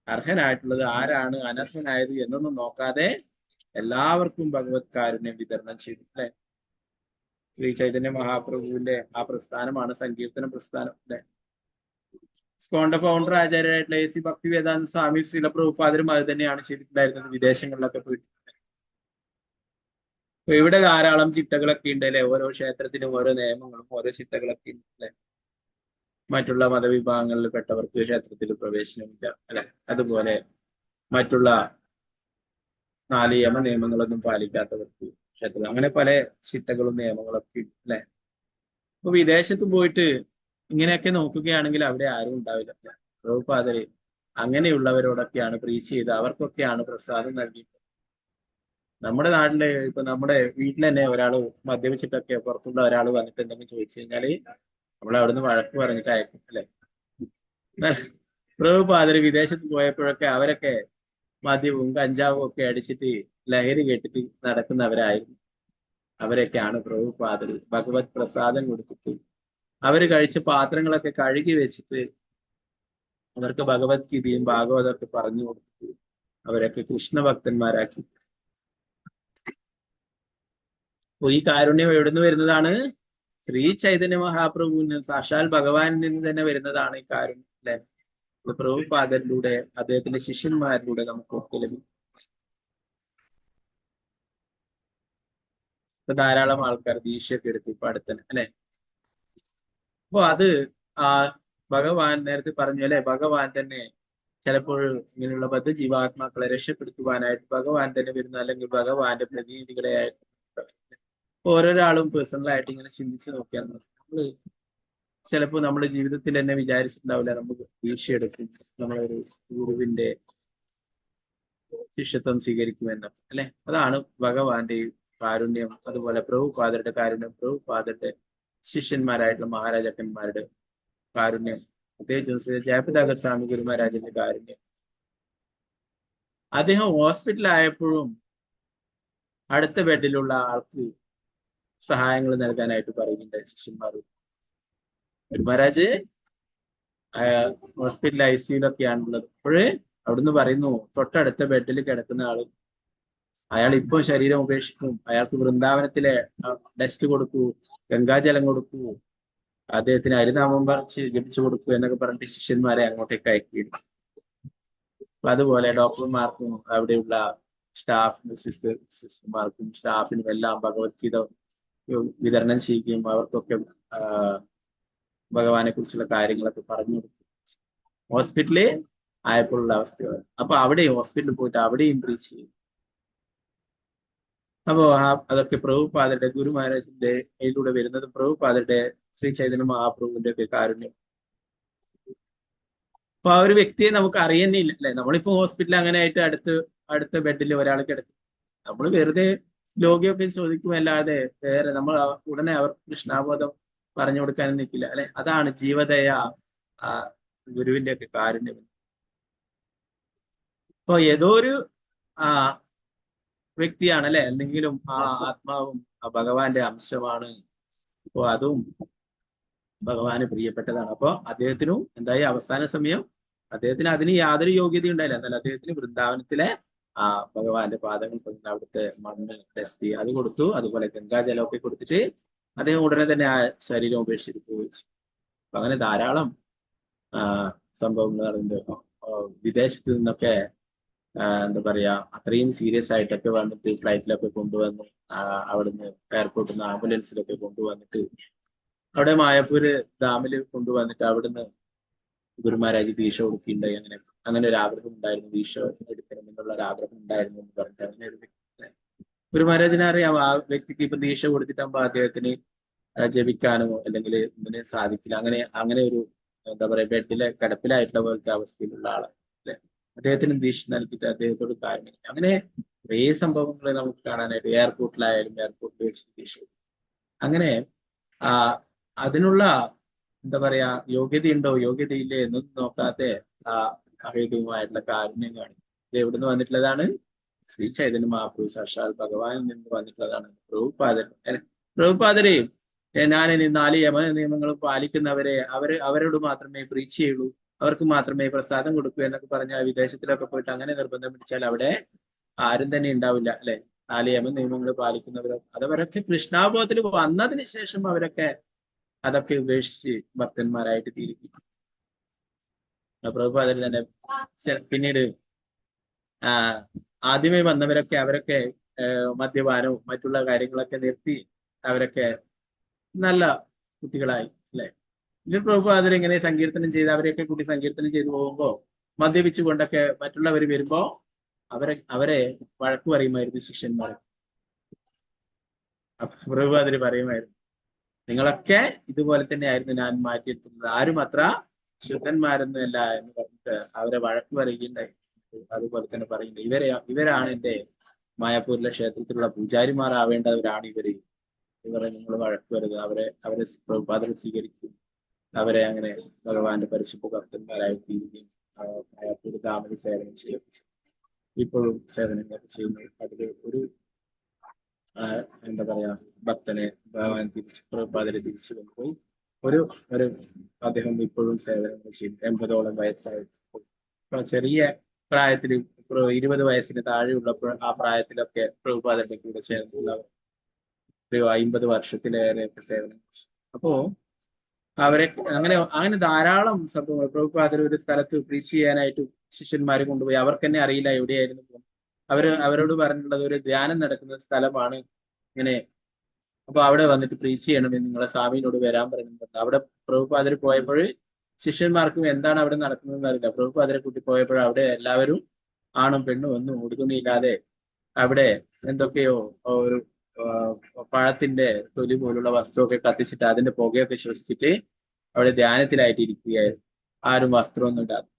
അർഹനായിട്ടുള്ളത്, ആരാണ് അനർഹനായത് എന്നൊന്നും നോക്കാതെ എല്ലാവർക്കും ഭഗവത് കാരുണ്യം വിതരണം ചെയ്തിട്ടില്ലേ? ശ്രീ ചൈതന്യ മഹാപ്രഭുവിന്റെ ആ പ്രസ്ഥാനമാണ് സങ്കീർത്തന പ്രസ്ഥാനം, അല്ലെ? സ്കോണ്ട ഫൗണ്ടർ ആചാര്യരായിട്ടുള്ള AC ഭക്തിവേദാന്ത സ്വാമി ശ്രീല പ്രഭുപാദരും അത് തന്നെയാണ് ചെയ്തിട്ടുണ്ടായിരുന്നത്, വിദേശങ്ങളിലൊക്കെ പോയിട്ട്. ഇവിടെ ധാരാളം ചിട്ടകളൊക്കെ ഉണ്ട്, അല്ലെ? ഓരോ ക്ഷേത്രത്തിനും ഓരോ നിയമങ്ങളും ഓരോ ചിട്ടകളൊക്കെ ഉണ്ട്, അല്ലെ? മറ്റുള്ള മതവിഭാഗങ്ങളിൽ പെട്ടവർക്ക് ക്ഷേത്രത്തിൽ പ്രവേശനമില്ല, അല്ലെ? അതുപോലെ മറ്റുള്ള 4 യമ നിയമങ്ങളൊന്നും പാലിക്കാത്തവർക്ക് ക്ഷേത്രം, അങ്ങനെ പല ചിട്ടകളും നിയമങ്ങളൊക്കെ ഉണ്ട്, അല്ലെ? അപ്പൊ വിദേശത്ത് പോയിട്ട് ഇങ്ങനെയൊക്കെ നോക്കുകയാണെങ്കിൽ അവിടെ ആരും ഉണ്ടാവില്ല. പ്രഭുപാദര് അങ്ങനെയുള്ളവരോടൊക്കെയാണ് പ്രീച്ച് ചെയ്ത് അവർക്കൊക്കെയാണ് പ്രസാദം നൽകിയിട്ട്. നമ്മുടെ നാട്ടില് ഇപ്പൊ നമ്മുടെ വീട്ടിൽ തന്നെ ഒരാള് മദ്യപിച്ചിട്ടൊക്കെ പുറത്തുള്ള ഒരാൾ വന്നിട്ട് എന്തെങ്കിലും ചോദിച്ചു കഴിഞ്ഞാല് നമ്മൾ അവിടുന്ന് വഴക്ക് പറഞ്ഞിട്ട് അയക്കും, അല്ലെ? പ്രഭുപാദര് വിദേശത്ത് പോയപ്പോഴൊക്കെ അവരൊക്കെ മദ്യവും കഞ്ചാവും ഒക്കെ അടിച്ചിട്ട് ലഹരി കേട്ടിട്ട് നടക്കുന്നവരായിരുന്നു. അവരൊക്കെയാണ് പ്രഭുപാദര് ഭഗവത് പ്രസാദം കൊടുത്തിട്ട് അവര് കഴിച്ച പാത്രങ്ങളൊക്കെ കഴുകി വെച്ചിട്ട് അവർക്ക് ഭഗവത്ഗീതയും ഭാഗവതമൊക്കെ പറഞ്ഞു കൊടുത്തിട്ട് അവരൊക്കെ കൃഷ്ണഭക്തന്മാരാക്കി. അപ്പൊ ഈ കാരുണ്യം എവിടുന്ന് വരുന്നതാണ്? ശ്രീ ചൈതന്യ മഹാപ്രഭുവിന് സാക്ഷാൽ ഭഗവാനിൽ നിന്ന് തന്നെ വരുന്നതാണ് ഈ കാരുണ്യം, അല്ലെ? പ്രഭുപാദരിലൂടെ അദ്ദേഹത്തിന്റെ ശിഷ്യന്മാരിലൂടെ നമുക്കൊക്കെ ലഭിക്കും. ധാരാളം ആൾക്കാർ ദീക്ഷയൊക്കെ എടുത്ത് ഇപ്പൊ അടുത്തന്നെ, അല്ലെ? അപ്പൊ അത് ആ ഭഗവാൻ നേരത്തെ പറഞ്ഞു, അല്ലെ? ഭഗവാൻ തന്നെ ചിലപ്പോൾ ഇങ്ങനെയുള്ള ബദ്ധജീവാത്മാക്കളെ രക്ഷപ്പെടുത്തുവാനായിട്ട് ഭഗവാൻ തന്നെ വരുന്നു, അല്ലെങ്കിൽ ഭഗവാന്റെ പ്രതിനിധികളെ ആയിട്ട്. ഓരോരാളും പേഴ്സണലായിട്ട് ഇങ്ങനെ ചിന്തിച്ചു നോക്കിയാൽ നമ്മള് ചിലപ്പോൾ നമ്മുടെ ജീവിതത്തിൽ തന്നെ വിചാരിച്ചിട്ടുണ്ടാവില്ല നമുക്ക് ദീക്ഷ എടുക്കും, നമ്മളൊരു ഗുരുവിന്റെ ശിഷ്യത്വം സ്വീകരിക്കുമെന്നൊക്കെ, അല്ലെ? അതാണ് ഭഗവാന്റെ കാരുണ്യം. അതുപോലെ പ്രഭുപാദരുടെ കാരുണ്യം, പ്രഭുപാദരുടെ ശിഷ്യന്മാരായിട്ടുള്ള മഹാരാജാക്കന്മാരുടെ കാരുണ്യം, പ്രത്യേകിച്ചും ശ്രീ ജയപ്രതാക സ്വാമി ഗുരു മഹാരാജന്റെ കാരുണ്യം. അദ്ദേഹം ഹോസ്പിറ്റലായപ്പോഴും അടുത്ത ബെഡിലുള്ള ആൾക്ക് സഹായങ്ങൾ നൽകാനായിട്ട് പറയുന്നുണ്ട് ശിഷ്യന്മാർ. ഗുരു മഹാരാജ് ഹോസ്പിറ്റൽ ICUലൊക്കെയാണുള്ളത്. അപ്പോഴേ അവിടുന്ന് പറയുന്നു, തൊട്ടടുത്ത ബെഡിൽ കിടക്കുന്ന ആള് അയാൾ ഇപ്പൊ ശരീരം ഉപേക്ഷിക്കും, അയാൾക്ക് വൃന്ദാവനത്തിലെ ഡസ്റ്റ് കൊടുക്കൂ, ഗംഗാജലം കൊടുക്കൂ, അദ്ദേഹത്തിന് ഹരിനാമം ജപിച്ചു കൊടുക്കൂ എന്നൊക്കെ പറഞ്ഞിട്ട് ശിഷ്യന്മാരെ അങ്ങോട്ടേക്ക് അയക്കിയിരുന്നു. അപ്പൊ അതുപോലെ ഡോക്ടർമാർക്കും അവിടെയുള്ള സ്റ്റാഫിനും സിസ്റ്റർമാർക്കും സ്റ്റാഫിനും എല്ലാം ഭഗവത്ഗീത വിതരണം ചെയ്യുകയും അവർക്കൊക്കെ ഭഗവാനെ കുറിച്ചുള്ള കാര്യങ്ങളൊക്കെ പറഞ്ഞു കൊടുക്കും. ഹോസ്പിറ്റലിൽ ആയപ്പോഴുള്ള അവസ്ഥയാണ്. അപ്പൊ അവിടെയും ഹോസ്പിറ്റലിൽ പോയിട്ട് അവിടെയും പ്രീച്ച് ചെയ്യും. അപ്പോ അതൊക്കെ പ്രഭുപാദരുടെ ഗുരു മഹാരാജിന്റെ കയ്യിലൂടെ വരുന്നത് പ്രഭുപാദരുടെ ശ്രീ ചൈതന്യ മഹാപ്രഭുവിന്റെ ഒക്കെ കാരുണ്യം. അപ്പൊ ആ ഒരു വ്യക്തിയെ നമുക്ക് അറിയുന്നില്ല അല്ലെ. നമ്മളിപ്പോ ഹോസ്പിറ്റലിൽ അങ്ങനെ ആയിട്ട് അടുത്ത ബെഡിൽ ഒരാൾ കിടക്കും. നമ്മൾ വെറുതെ രോഗിയൊക്കെ ചോദിക്കുമല്ലാതെ വേറെ നമ്മൾ ഉടനെ അവർക്ക് കൃഷ്ണാബോധം പറഞ്ഞു കൊടുക്കാനും നിൽക്കില്ല അല്ലെ. അതാണ് ജീവദയ ഗുരുവിന്റെ ഒക്കെ കാരുണ്യം. അപ്പൊ ഏതോ ഒരു വ്യക്തിയാണ് അല്ലെ, എന്തെങ്കിലും ആ ആത്മാവും ആ ഭഗവാന്റെ അംശമാണ്. അപ്പൊ അതും ഭഗവാന് പ്രിയപ്പെട്ടതാണ്. അപ്പൊ അദ്ദേഹത്തിനും എന്തായി അവസാന സമയം അദ്ദേഹത്തിന് അതിന് യാതൊരു യോഗ്യത ഉണ്ടായില്ല. എന്നാൽ അദ്ദേഹത്തിന് വൃന്ദാവനത്തിലെ ഭഗവാന്റെ പാദങ്ങൾ പതിന് അവിടുത്തെ മണ്ണ് ടെസ്റ്റ് അത് കൊടുത്തു. അതുപോലെ ഗംഗാജലമൊക്കെ കൊടുത്തിട്ട് അദ്ദേഹം ഉടനെ തന്നെ ആ ശരീരം ഉപേക്ഷിച്ചിട്ട് പോയി. അപ്പൊ അങ്ങനെ ധാരാളം സംഭവങ്ങൾ നടന്നിട്ടുണ്ട്. വിദേശത്ത് നിന്നൊക്കെ എന്താ പറയാ അത്രയും സീരിയസ് ആയിട്ടൊക്കെ വന്നിട്ട് ഫ്ലൈറ്റിലൊക്കെ കൊണ്ടുവന്ന് അവിടുന്ന് എയർപോർട്ടിൽ നിന്ന് ആംബുലൻസിലൊക്കെ കൊണ്ടുവന്നിട്ട് അവിടെ മായപ്പൂര് ഡാമിൽ കൊണ്ടുവന്നിട്ട് അവിടുന്ന് ഗുരു മഹാരാജ് ദീക്ഷ കൊടുക്കുകയുണ്ടായി. അങ്ങനെ ഒരു ആഗ്രഹം ഉണ്ടായിരുന്നു, ദീക്ഷ എടുക്കണം എന്നുള്ള ഒരു ആഗ്രഹം ഉണ്ടായിരുന്നു എന്ന് പറഞ്ഞിട്ട് അങ്ങനെ ഒരു വ്യക്തി ഗുരു മഹാരാജിനെ അറിയാം. ആ വ്യക്തിക്ക് ഇപ്പൊ ദീക്ഷ കൊടുത്തിട്ടാകുമ്പോ അദ്ദേഹത്തിന് ജപിക്കാനോ അല്ലെങ്കിൽ ഇതിന് സാധിക്കില്ല. അങ്ങനെ ഒരു എന്താ പറയാ ബെഡിലെ കിടപ്പിലായിട്ടുള്ള പോലത്തെ അവസ്ഥയിലുള്ള ആളാണ് അല്ലെ. അദ്ദേഹത്തിന് ദീക്ഷ നൽകിയിട്ട് അദ്ദേഹത്തോട് കാര്യം അങ്ങനെ കുറേ സംഭവങ്ങൾ നമുക്ക് കാണാനായിട്ട് എയർപോർട്ടിലായാലും എയർപോർട്ടിൽ വെച്ച് ദീക്ഷ അങ്ങനെ അതിനുള്ള എന്താ പറയാ യോഗ്യതയുണ്ടോ യോഗ്യതയില്ലേ എന്നൊന്നും നോക്കാതെ അഹേതുവുമായിട്ടുള്ള കാരുണ്യം കാണിക്കും. ഇത് എവിടുന്ന് വന്നിട്ടുള്ളതാണ്? ശ്രീ ചൈതന്യ മഹാപ്രഭു സാക്ഷാൽ ഭഗവാനിൽ നിന്ന് വന്നിട്ടുള്ളതാണ്. പ്രഭുപാദരെ ഞാനിനി 4 യമ നിയമങ്ങളും പാലിക്കുന്നവരെ അവരോട് മാത്രമേ പ്രീച്ച് ചെയ്യുള്ളൂ, അവർക്ക് മാത്രമേ പ്രസാദം കൊടുക്കൂ എന്നൊക്കെ പറഞ്ഞാൽ വിദേശത്തിലൊക്കെ പോയിട്ട് അങ്ങനെ നിർബന്ധം പിടിച്ചാൽ അവിടെ ആരും തന്നെ ഉണ്ടാവില്ല അല്ലെ. 4 യമ നിയമങ്ങൾ പാലിക്കുന്നവരോ അതവരൊക്കെ കൃഷ്ണാബോധത്തിൽ വന്നതിന് ശേഷം അവരൊക്കെ അതൊക്കെ ഉപേക്ഷിച്ച് ഭക്തന്മാരായിട്ട് തീരുകയും പ്രഭുപാദർ തന്നെ പിന്നീട് ആദ്യമേ വന്നവരൊക്കെ അവരൊക്കെ മദ്യപാനവും മറ്റുള്ള കാര്യങ്ങളൊക്കെ നിർത്തി അവരൊക്കെ നല്ല കുട്ടികളായി അല്ലെ. പിന്നെ പ്രഭുപാദർ ഇങ്ങനെ സങ്കീർത്തനം ചെയ്ത് അവരെയൊക്കെ കൂട്ടി സങ്കീർത്തനം ചെയ്തു പോകുമ്പോ മദ്യപിച്ചു കൊണ്ടൊക്കെ മറ്റുള്ളവർ വരുമ്പോ അവരെ വഴക്ക് പറയുമായിരുന്നു ശിഷ്യന്മാർ. പ്രഭുപാദർ പറയുമായിരുന്നു നിങ്ങളൊക്കെ ഇതുപോലെ തന്നെ ആയിരുന്നു ഞാൻ മാറ്റിയെടുക്കുന്നത്, ആരും അത്ര ശുദ്ധന്മാരൊന്നുമല്ല എന്ന് പറഞ്ഞിട്ട് അവരെ വഴക്ക് പറയുകയുണ്ടായി. അതുപോലെ തന്നെ പറയുന്നത് ഇവരാണ് എന്റെ മായാപൂരിലെ ക്ഷേത്രത്തിലുള്ള പൂജാരിമാരാവേണ്ടവരാണ് ഇവരെ നിങ്ങൾ വഴക്ക് വരുന്നത്, അവരെ പ്രഭുപാദർ സ്വീകരിക്കും, അവരെ അങ്ങനെ ഭഗവാന്റെ പരിശുദ്ധ ഭക്തന്മാരായി തീരുകയും മായാപൂർ ധാമന് സേവനം ചെയ്യുകയും ഇപ്പോഴും സേവനങ്ങൾ ചെയ്യുന്നു. അതിൽ ഒരു എന്താ പറയാ ഭക്തനെ ഭഗവാൻ പ്രഭുപാദരെ തിരിച്ചു കൊണ്ടുപോയി ഒരു അദ്ദേഹം ഇപ്പോഴും സേവനങ്ങൾ ചെയ്യും. 80ഓളം വയസ്സായി ചെറിയ പ്രായത്തിൽ 20 വയസ്സിന് താഴെയുള്ളപ്പോൾ ആ പ്രായത്തിലൊക്കെ പ്രഭുപാദരുടെ കൂടെ ചേർന്നുള്ളവർ 50 വർഷത്തിലേറെയൊക്കെ സേവനം ചെയ്യും. അപ്പോ അങ്ങനെ ധാരാളം സംഭവങ്ങൾ പ്രഭുപാദർ ഒരു സ്ഥലത്ത് പ്രീച്ച് ചെയ്യാനായിട്ട് ശിഷ്യന്മാരെ കൊണ്ടുപോയി. അവർക്ക് തന്നെ അറിയില്ല എവിടെയായിരുന്നു. അവരോട് പറഞ്ഞിട്ടുള്ളത് ഒരു ധ്യാനം നടക്കുന്ന സ്ഥലമാണ് ഇങ്ങനെ, അപ്പൊ അവിടെ വന്നിട്ട് പ്രീച്ച് ചെയ്യണമെന്ന് നിങ്ങളെ സ്വാമിനോട് വരാൻ പറയുന്നുണ്ട്. അവിടെ പ്രഭുപാദർ പോയപ്പോൾ ശിഷ്യന്മാർക്കും എന്താണ് അവിടെ നടക്കുന്നതെന്ന് അറിയില്ല. പ്രഭുപാദരെ കൂട്ടി പോയപ്പോൾ അവിടെ എല്ലാവരും ആണും പെണ്ണും ഒന്നും ഉടുതുണിയില്ലാതെ അവിടെ എന്തൊക്കെയോ ഒരു പഴത്തിന്റെ തൊലി പോലുള്ള വസ്തുവൊക്കെ കത്തിച്ചിട്ട് അതിന്റെ പുകയൊക്കെ ശ്വസിച്ചിട്ട് അവിടെ ധ്യാനത്തിലായിട്ട് ഇരിക്കുകയായിരുന്നു. ആരും വസ്ത്രമൊന്നും ഇടാതെ.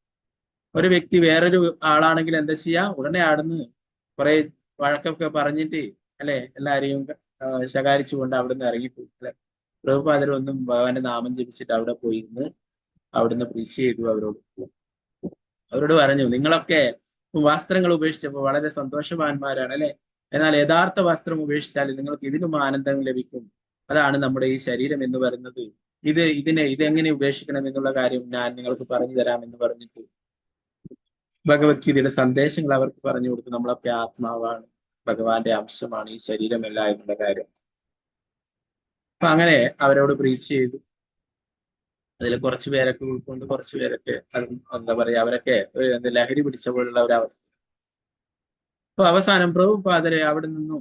ഒരു വ്യക്തി വേറൊരു ആളാണെങ്കിൽ എന്താ ചെയ്യാ, ഉടനെ അവിടുന്ന് കുറെ വഴക്കൊക്കെ പറഞ്ഞിട്ട് അല്ലെ എല്ലാരെയും ശകാരിച്ചുകൊണ്ട് അവിടുന്ന് ഇറങ്ങിപ്പോയി അല്ലെ. പ്രഭുപാദർ ഒന്നും ഭഗവാന്റെ നാമം ജപിച്ചിട്ട് അവിടെ പോയിരുന്ന് അവിടുന്ന് പ്രീച്ച് ചെയ്തു. അവരോട് പറഞ്ഞു നിങ്ങളൊക്കെ വസ്ത്രങ്ങൾ ഉപേക്ഷിച്ചപ്പോൾ വളരെ സന്തോഷവാന്മാരാണ് അല്ലെ, എന്നാൽ യഥാർത്ഥ വസ്ത്രം ഉപേക്ഷിച്ചാൽ നിങ്ങൾക്ക് ഇതിനും ആനന്ദം ലഭിക്കും. അതാണ് നമ്മുടെ ഈ ശരീരം എന്ന് പറയുന്നത്. ഇതെങ്ങനെ ഉപേക്ഷിക്കണം എന്നുള്ള കാര്യം ഞാൻ നിങ്ങൾക്ക് പറഞ്ഞു തരാം എന്ന് പറഞ്ഞിട്ട് ഭഗവത്ഗീതയുടെ സന്ദേശങ്ങൾ അവർക്ക് പറഞ്ഞു കൊടുത്തു. നമ്മളൊക്കെ ആത്മാവാണ്, ഭഗവാന്റെ അംശമാണ്, ഈ ശരീരമല്ല എന്നുള്ള കാര്യം. അപ്പൊ അങ്ങനെ അവരോട് പ്രീച്ച് ചെയ്തു. അതിൽ കുറച്ചു പേരൊക്കെ ഉൾക്കൊണ്ട് കുറച്ചു പേരൊക്കെ എന്താ പറയാ അവരൊക്കെ ലഹരി പിടിച്ച പോലുള്ള ഒരവസ്ഥ. അപ്പൊ അവസാനം പ്രഭുപാദരെ അവിടെ നിന്നും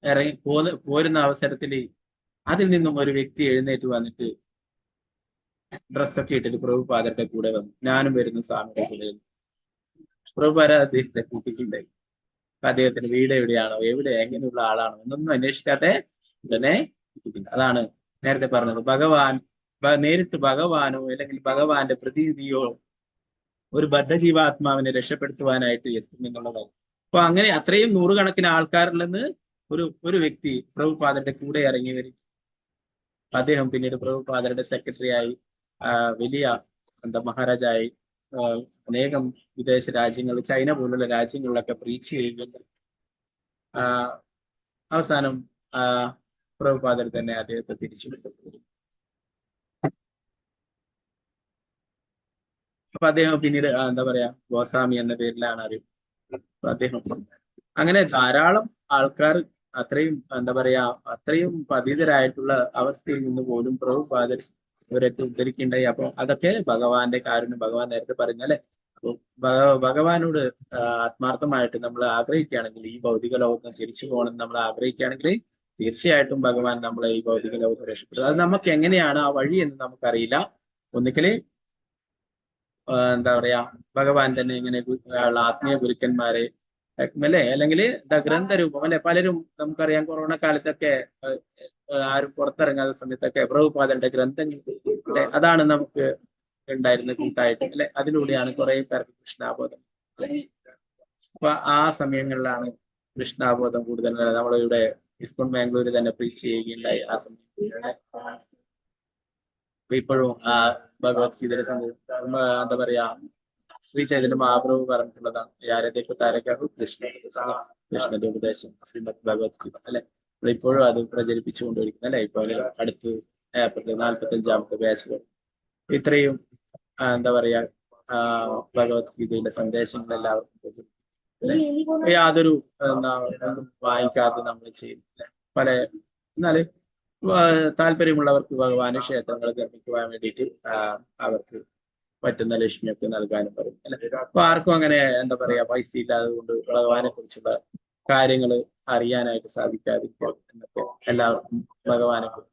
ഇറങ്ങി പോരുന്ന അവസരത്തിൽ അതിൽ നിന്നും ഒരു വ്യക്തി എഴുന്നേറ്റ് വന്നിട്ട് ഡ്രസ്സൊക്കെ ഇട്ടിട്ട് പ്രഭുപാദരുടെ കൂടെ വന്നു. ഞാനും വരുന്നു സ്വാമിയുടെ കൂടെ. പ്രഭുപാദ അദ്ദേഹത്തെ കൂട്ടിയിട്ടുണ്ടായി. അദ്ദേഹത്തിന്റെ വീട് എവിടെയാണോ, എവിടെ എങ്ങനെയുള്ള ആളാണോ എന്നൊന്നും അന്വേഷിക്കാതെ ഉടനെ അതാണ് നേരത്തെ പറഞ്ഞത്. ഭഗവാൻ നേരിട്ട് ഭഗവാനോ അല്ലെങ്കിൽ ഭഗവാന്റെ പ്രതിനിധിയോ ഒരു ബദ്ധജീവാത്മാവിനെ രക്ഷപ്പെടുത്തുവാനായിട്ട് എത്തും എന്നുള്ളതാണ്. അപ്പൊ അങ്ങനെ അത്രയും നൂറുകണക്കിന് ആൾക്കാരിൽ നിന്ന് ഒരു വ്യക്തി പ്രഭുപാദരുടെ കൂടെ ഇറങ്ങി വരും. അദ്ദേഹം പിന്നീട് പ്രഭുപാദരുടെ സെക്രട്ടറി ആയി, വലിയ മഹാരാജായി അനേകം വിദേശ രാജ്യങ്ങൾ, ചൈന പോലുള്ള രാജ്യങ്ങളിലൊക്കെ പ്രീച്ച് ചെയ്യുന്നുണ്ട്. അവസാനം പ്രഭുപാദർ തന്നെ അദ്ദേഹത്തെ തിരിച്ചെടുത്തു. അപ്പൊ അദ്ദേഹം പിന്നീട് ഗോസ്വാമി എന്ന പേരിലാണ് അറിയപ്പെടുന്നത്. അദ്ദേഹം അങ്ങനെ ധാരാളം ആൾക്കാർ അത്രയും അത്രയും പതിതരായിട്ടുള്ള അവസ്ഥയിൽ നിന്ന് പോലും പ്രഭുപാദർ ഇവരൊക്കെ ഉദ്ധരിക്കുന്നുണ്ടായി. അപ്പൊ അതൊക്കെ ഭഗവാന്റെ കാരുണ്യം. ഭഗവാൻ നേരത്തെ പറഞ്ഞല്ലേ, അപ്പൊ ഭഗവാനോട് ആത്മാർത്ഥമായിട്ട് നമ്മൾ ആഗ്രഹിക്കുകയാണെങ്കിൽ, ഈ ഭൗതിക ലോകത്ത് തിരിച്ചു പോകണം നമ്മൾ ആഗ്രഹിക്കുകയാണെങ്കിൽ, തീർച്ചയായിട്ടും ഭഗവാൻ നമ്മളെ ഈ ഭൗതിക ലോകത്ത് രക്ഷപ്പെടുത്തും. അത് നമുക്ക് എങ്ങനെയാണ് ആ വഴി എന്ന് നമുക്കറിയില്ല. ഒന്നിക്കല് ഭഗവാൻ തന്നെ ഇങ്ങനെ ആത്മീയ ഗുരുക്കന്മാരെ അല്ലെ, അല്ലെങ്കിൽ ഗ്രന്ഥരൂപം അല്ലെ, പലരും നമുക്കറിയാം കൊറോണ കാലത്തൊക്കെ ആരും പുറത്തിറങ്ങാത്ത സമയത്തൊക്കെ പ്രഭുപാദന്റെ ഗ്രന്ഥങ്ങൾ അതാണ് നമുക്ക് ഉണ്ടായിരുന്ന കൂട്ടായിട്ട് അല്ലെ. അതിലൂടെയാണ് കുറെ പേർക്ക് കൃഷ്ണാബോധം. അപ്പൊ ആ സമയങ്ങളിലാണ് കൃഷ്ണാബോധം കൂടുതൽ. നമ്മളിവിടെ ഇസ്കോൺ ബാംഗ്ലൂര് തന്നെ പ്രീച്ച് ചെയ്യുകയുണ്ടായി ആ സമയത്ത്. ഇപ്പോഴും ആ ഭഗവത്ഗീതയുടെ ശ്രീ ചൈതന്യ മഹാപ്രഭു പറഞ്ഞിട്ടുള്ളതാണ്, യാരതേക്കു താരകാഹു കൃഷ്ണന്റെ ഉപദേശം ശ്രീമദ് ഭഗവത്ഗീത അല്ലെ. ഇപ്പോഴും അത് പ്രചരിപ്പിച്ചുകൊണ്ടിരിക്കുന്നു അല്ലെ. ഇപ്പോൾ അടുത്ത് ഏപ്രിൽ 45ാമത്തെ ബാച്ചുകൾ ഇത്രയും ഭഗവത്ഗീതയുടെ സന്ദേശങ്ങൾ എല്ലാവർക്കും യാതൊരു ഒന്നും വാങ്ങിക്കാതെ നമ്മൾ ചെയ്യുന്നില്ല. എന്നാല് താല്പര്യമുള്ളവർക്ക് ഭഗവാന് ക്ഷേത്രങ്ങൾ നിർമ്മിക്കുവാൻ വേണ്ടിയിട്ട് അവർക്ക് പറ്റുന്ന ലക്ഷ്മിയൊക്കെ നൽകാനും പറയും അല്ലെ. അപ്പൊ ആർക്കും അങ്ങനെ പൈസ ഇല്ലാതെ കൊണ്ട് ഭഗവാനെ കുറിച്ചുള്ള കാര്യങ്ങൾ അറിയാനായിട്ട് സാധിക്കാതിരിക്കും എന്നൊക്കെ എല്ലാവർക്കും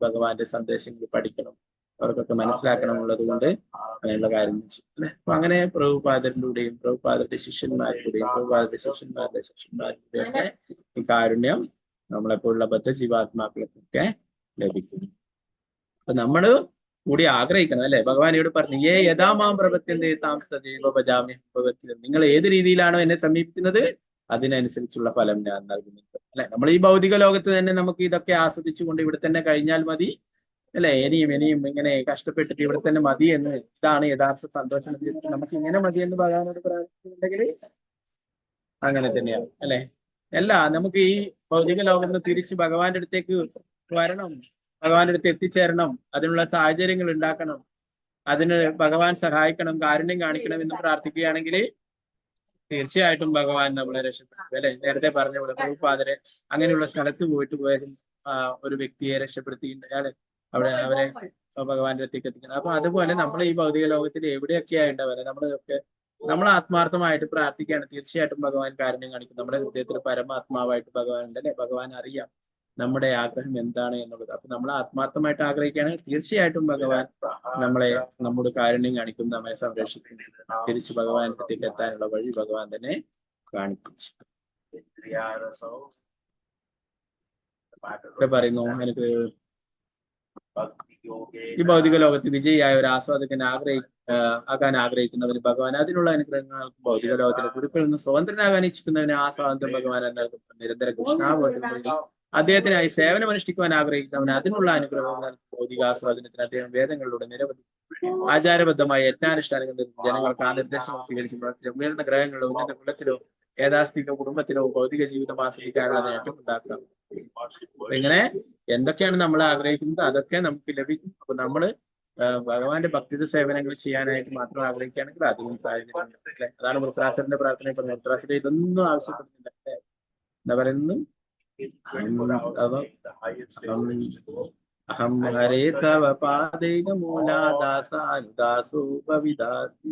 ഭഗവാന്റെ സന്ദേശങ്ങൾ പഠിക്കണം, അവർക്കൊക്കെ മനസ്സിലാക്കണമുള്ളത് കൊണ്ട് അങ്ങനെയുള്ള കാര്യം വെച്ചു അല്ലെ. അപ്പൊ അങ്ങനെ പ്രഭുപാദരിലൂടെയും പ്രഭുപാദരുടെ ശിഷ്യന്മാരിലൂടെയും പ്രഭുപാദരുടെ ശിഷ്യന്മാരിലൂടെയൊക്കെ ഈ കാരുണ്യം നമ്മളെപ്പോലുള്ള ബദ്ധജീവാത്മാക്കൾക്കൊക്കെ ലഭിക്കുന്നു. അപ്പൊ നമ്മള് കൂടി ആഗ്രഹിക്കണം അല്ലെ. ഭഗവാൻ ഇവിടെ പറഞ്ഞു, യഥാമാം പ്രപത്യന്തേ താം സദൈവ ഭജാമി ഭഗവത്ഗീതം. നിങ്ങൾ ഏത് രീതിയിലാണോ എന്നെ സമീപിക്കുന്നത് അതിനനുസരിച്ചുള്ള ഫലം ഞാൻ നൽകുന്നുണ്ട് അല്ലെ. നമ്മൾ ഈ ഭൗതിക ലോകത്ത് തന്നെ നമുക്ക് ഇതൊക്കെ ആസ്വദിച്ചുകൊണ്ട് ഇവിടെ തന്നെ കഴിഞ്ഞാൽ മതി അല്ലെ. ഇനിയും ഇങ്ങനെ കഷ്ടപ്പെട്ടിട്ട് ഇവിടെ തന്നെ മതി എന്ന്, ഇതാണ് യഥാർത്ഥ സന്തോഷം. നമുക്ക് ഇങ്ങനെ മതി എന്ന് ഭഗവാനോട് പ്രാർത്ഥിക്കുന്നുണ്ടെങ്കിൽ അങ്ങനെ തന്നെയാണ് അല്ലെ. നമുക്ക് ഈ ഭൗതിക ലോകത്ത് തിരിച്ച് ഭഗവാന്റെ അടുത്തേക്ക് വരണം, ഭഗവാന്റെ അടുത്ത് എത്തിച്ചേരണം, അതിനുള്ള സാഹചര്യങ്ങൾ ഉണ്ടാക്കണം, അതിന് ഭഗവാൻ സഹായിക്കണം, കാരുണ്യം കാണിക്കണം എന്ന് പ്രാർത്ഥിക്കുകയാണെങ്കിൽ തീർച്ചയായിട്ടും ഭഗവാൻ നമ്മളെ രക്ഷപ്പെടുത്തും അല്ലെ. നേരത്തെ പറഞ്ഞ പോലെ പ്രഭുപാദരെ അങ്ങനെയുള്ള സ്ഥലത്ത് പോയതും ഒരു വ്യക്തിയെ രക്ഷപ്പെടുത്തിയിട്ടുണ്ട് അവരെ ഭഗവാന്റെ അടുത്തേക്ക് എത്തിക്കണം. അപ്പൊ അതുപോലെ നമ്മൾ ഈ ഭൗതിക ലോകത്തിൽ എവിടെയൊക്കെയാ ഉണ്ടാവുക, നമ്മൾ ആത്മാർത്ഥമായിട്ട് പ്രാർത്ഥിക്കുകയാണ്, തീർച്ചയായിട്ടും ഭഗവാൻ കാരുണ്യം കാണിക്കും. നമ്മുടെ ഹൃദയത്തിൽ പരമാത്മാവായിട്ട് ഭഗവാൻ ഉണ്ട് അല്ലെ. ഭഗവാൻ അറിയാം നമ്മുടെ ആഗ്രഹം എന്താണ് എന്നുള്ളത്. അപ്പൊ നമ്മൾ ആത്മാർത്ഥമായിട്ട് ആഗ്രഹിക്കുകയാണെങ്കിൽ തീർച്ചയായിട്ടും ഭഗവാൻ നമ്മോട് കാരുണ്യം കാണിക്കും, നമ്മെ സംരക്ഷിക്കും. തിരിച്ച് ഭഗവാന്റെ അടുത്തേക്ക് എത്താനുള്ള വഴി ഭഗവാൻ തന്നെ കാണിപ്പിച്ചു. പറയുന്നു, എനിക്ക് ഈ ഭൗതിക ലോകത്ത് വിജയിയായ ഒരു ആസ്വാദകൻ ആകാൻ ആഗ്രഹിക്കുന്നവന് ഭഗവാൻ അതിനുള്ള അനുഗ്രഹങ്ങൾക്ക് ഭൗതിക ലോകത്തിലെ ഗുരുക്കളിൽ നിന്ന് സ്വതന്ത്രനാകാൻ ഇച്ഛിക്കുന്നവന് ആ സ്വാതന്ത്ര്യം ഭഗവാൻ നൽകും. നിരന്തര കൃഷ്ണാബോധം അദ്ദേഹത്തിനായി സേവനമനുഷ്ഠിക്കുവാൻ ആഗ്രഹിക്കുന്നവന് അതിനുള്ള അനുഗ്രഹങ്ങൾ ഭൗതികാസ്വാദനത്തിന് അദ്ദേഹം വേദങ്ങളിലൂടെ നിരവധി ആചാരബദ്ധമായ യജ്ഞാനുഷ്ഠാനങ്ങൾ ജനങ്ങൾക്ക് ആ നിർദ്ദേശങ്ങൾ സ്വീകരിച്ച് ഉയർന്ന ഗ്രഹങ്ങളിലോ ഉന്നത കുലത്തിലോ യാഥാസ്ഥിക കുടുംബത്തിലോ ഭൗതിക ജീവിതം ആസ്വദിക്കാനുള്ള നേട്ടം ഉണ്ടാക്കാം. ഇങ്ങനെ എന്തൊക്കെയാണ് നമ്മൾ ആഗ്രഹിക്കുന്നത് അതൊക്കെ നമുക്ക് ലഭിക്കും. അപ്പൊ നമ്മള് ഭഗവാന്റെ ഭക്തിത സേവനങ്ങൾ ചെയ്യാനായിട്ട് മാത്രം ആഗ്രഹിക്കുകയാണെങ്കിൽ അതിനും സാഹചര്യം അല്ലെ. അതാണ് വൃത്രാസുരന്റെ പ്രാർത്ഥന. ഇപ്പൊ വൃത്രാസുര ഇതൊന്നും ആവശ്യപ്പെടുന്നില്ല. എന്താ പറയുന്നത്? അഹം ഹരേ തവ പാദൈക മൂലാദാസാനുദാസോ ഭവിദാസി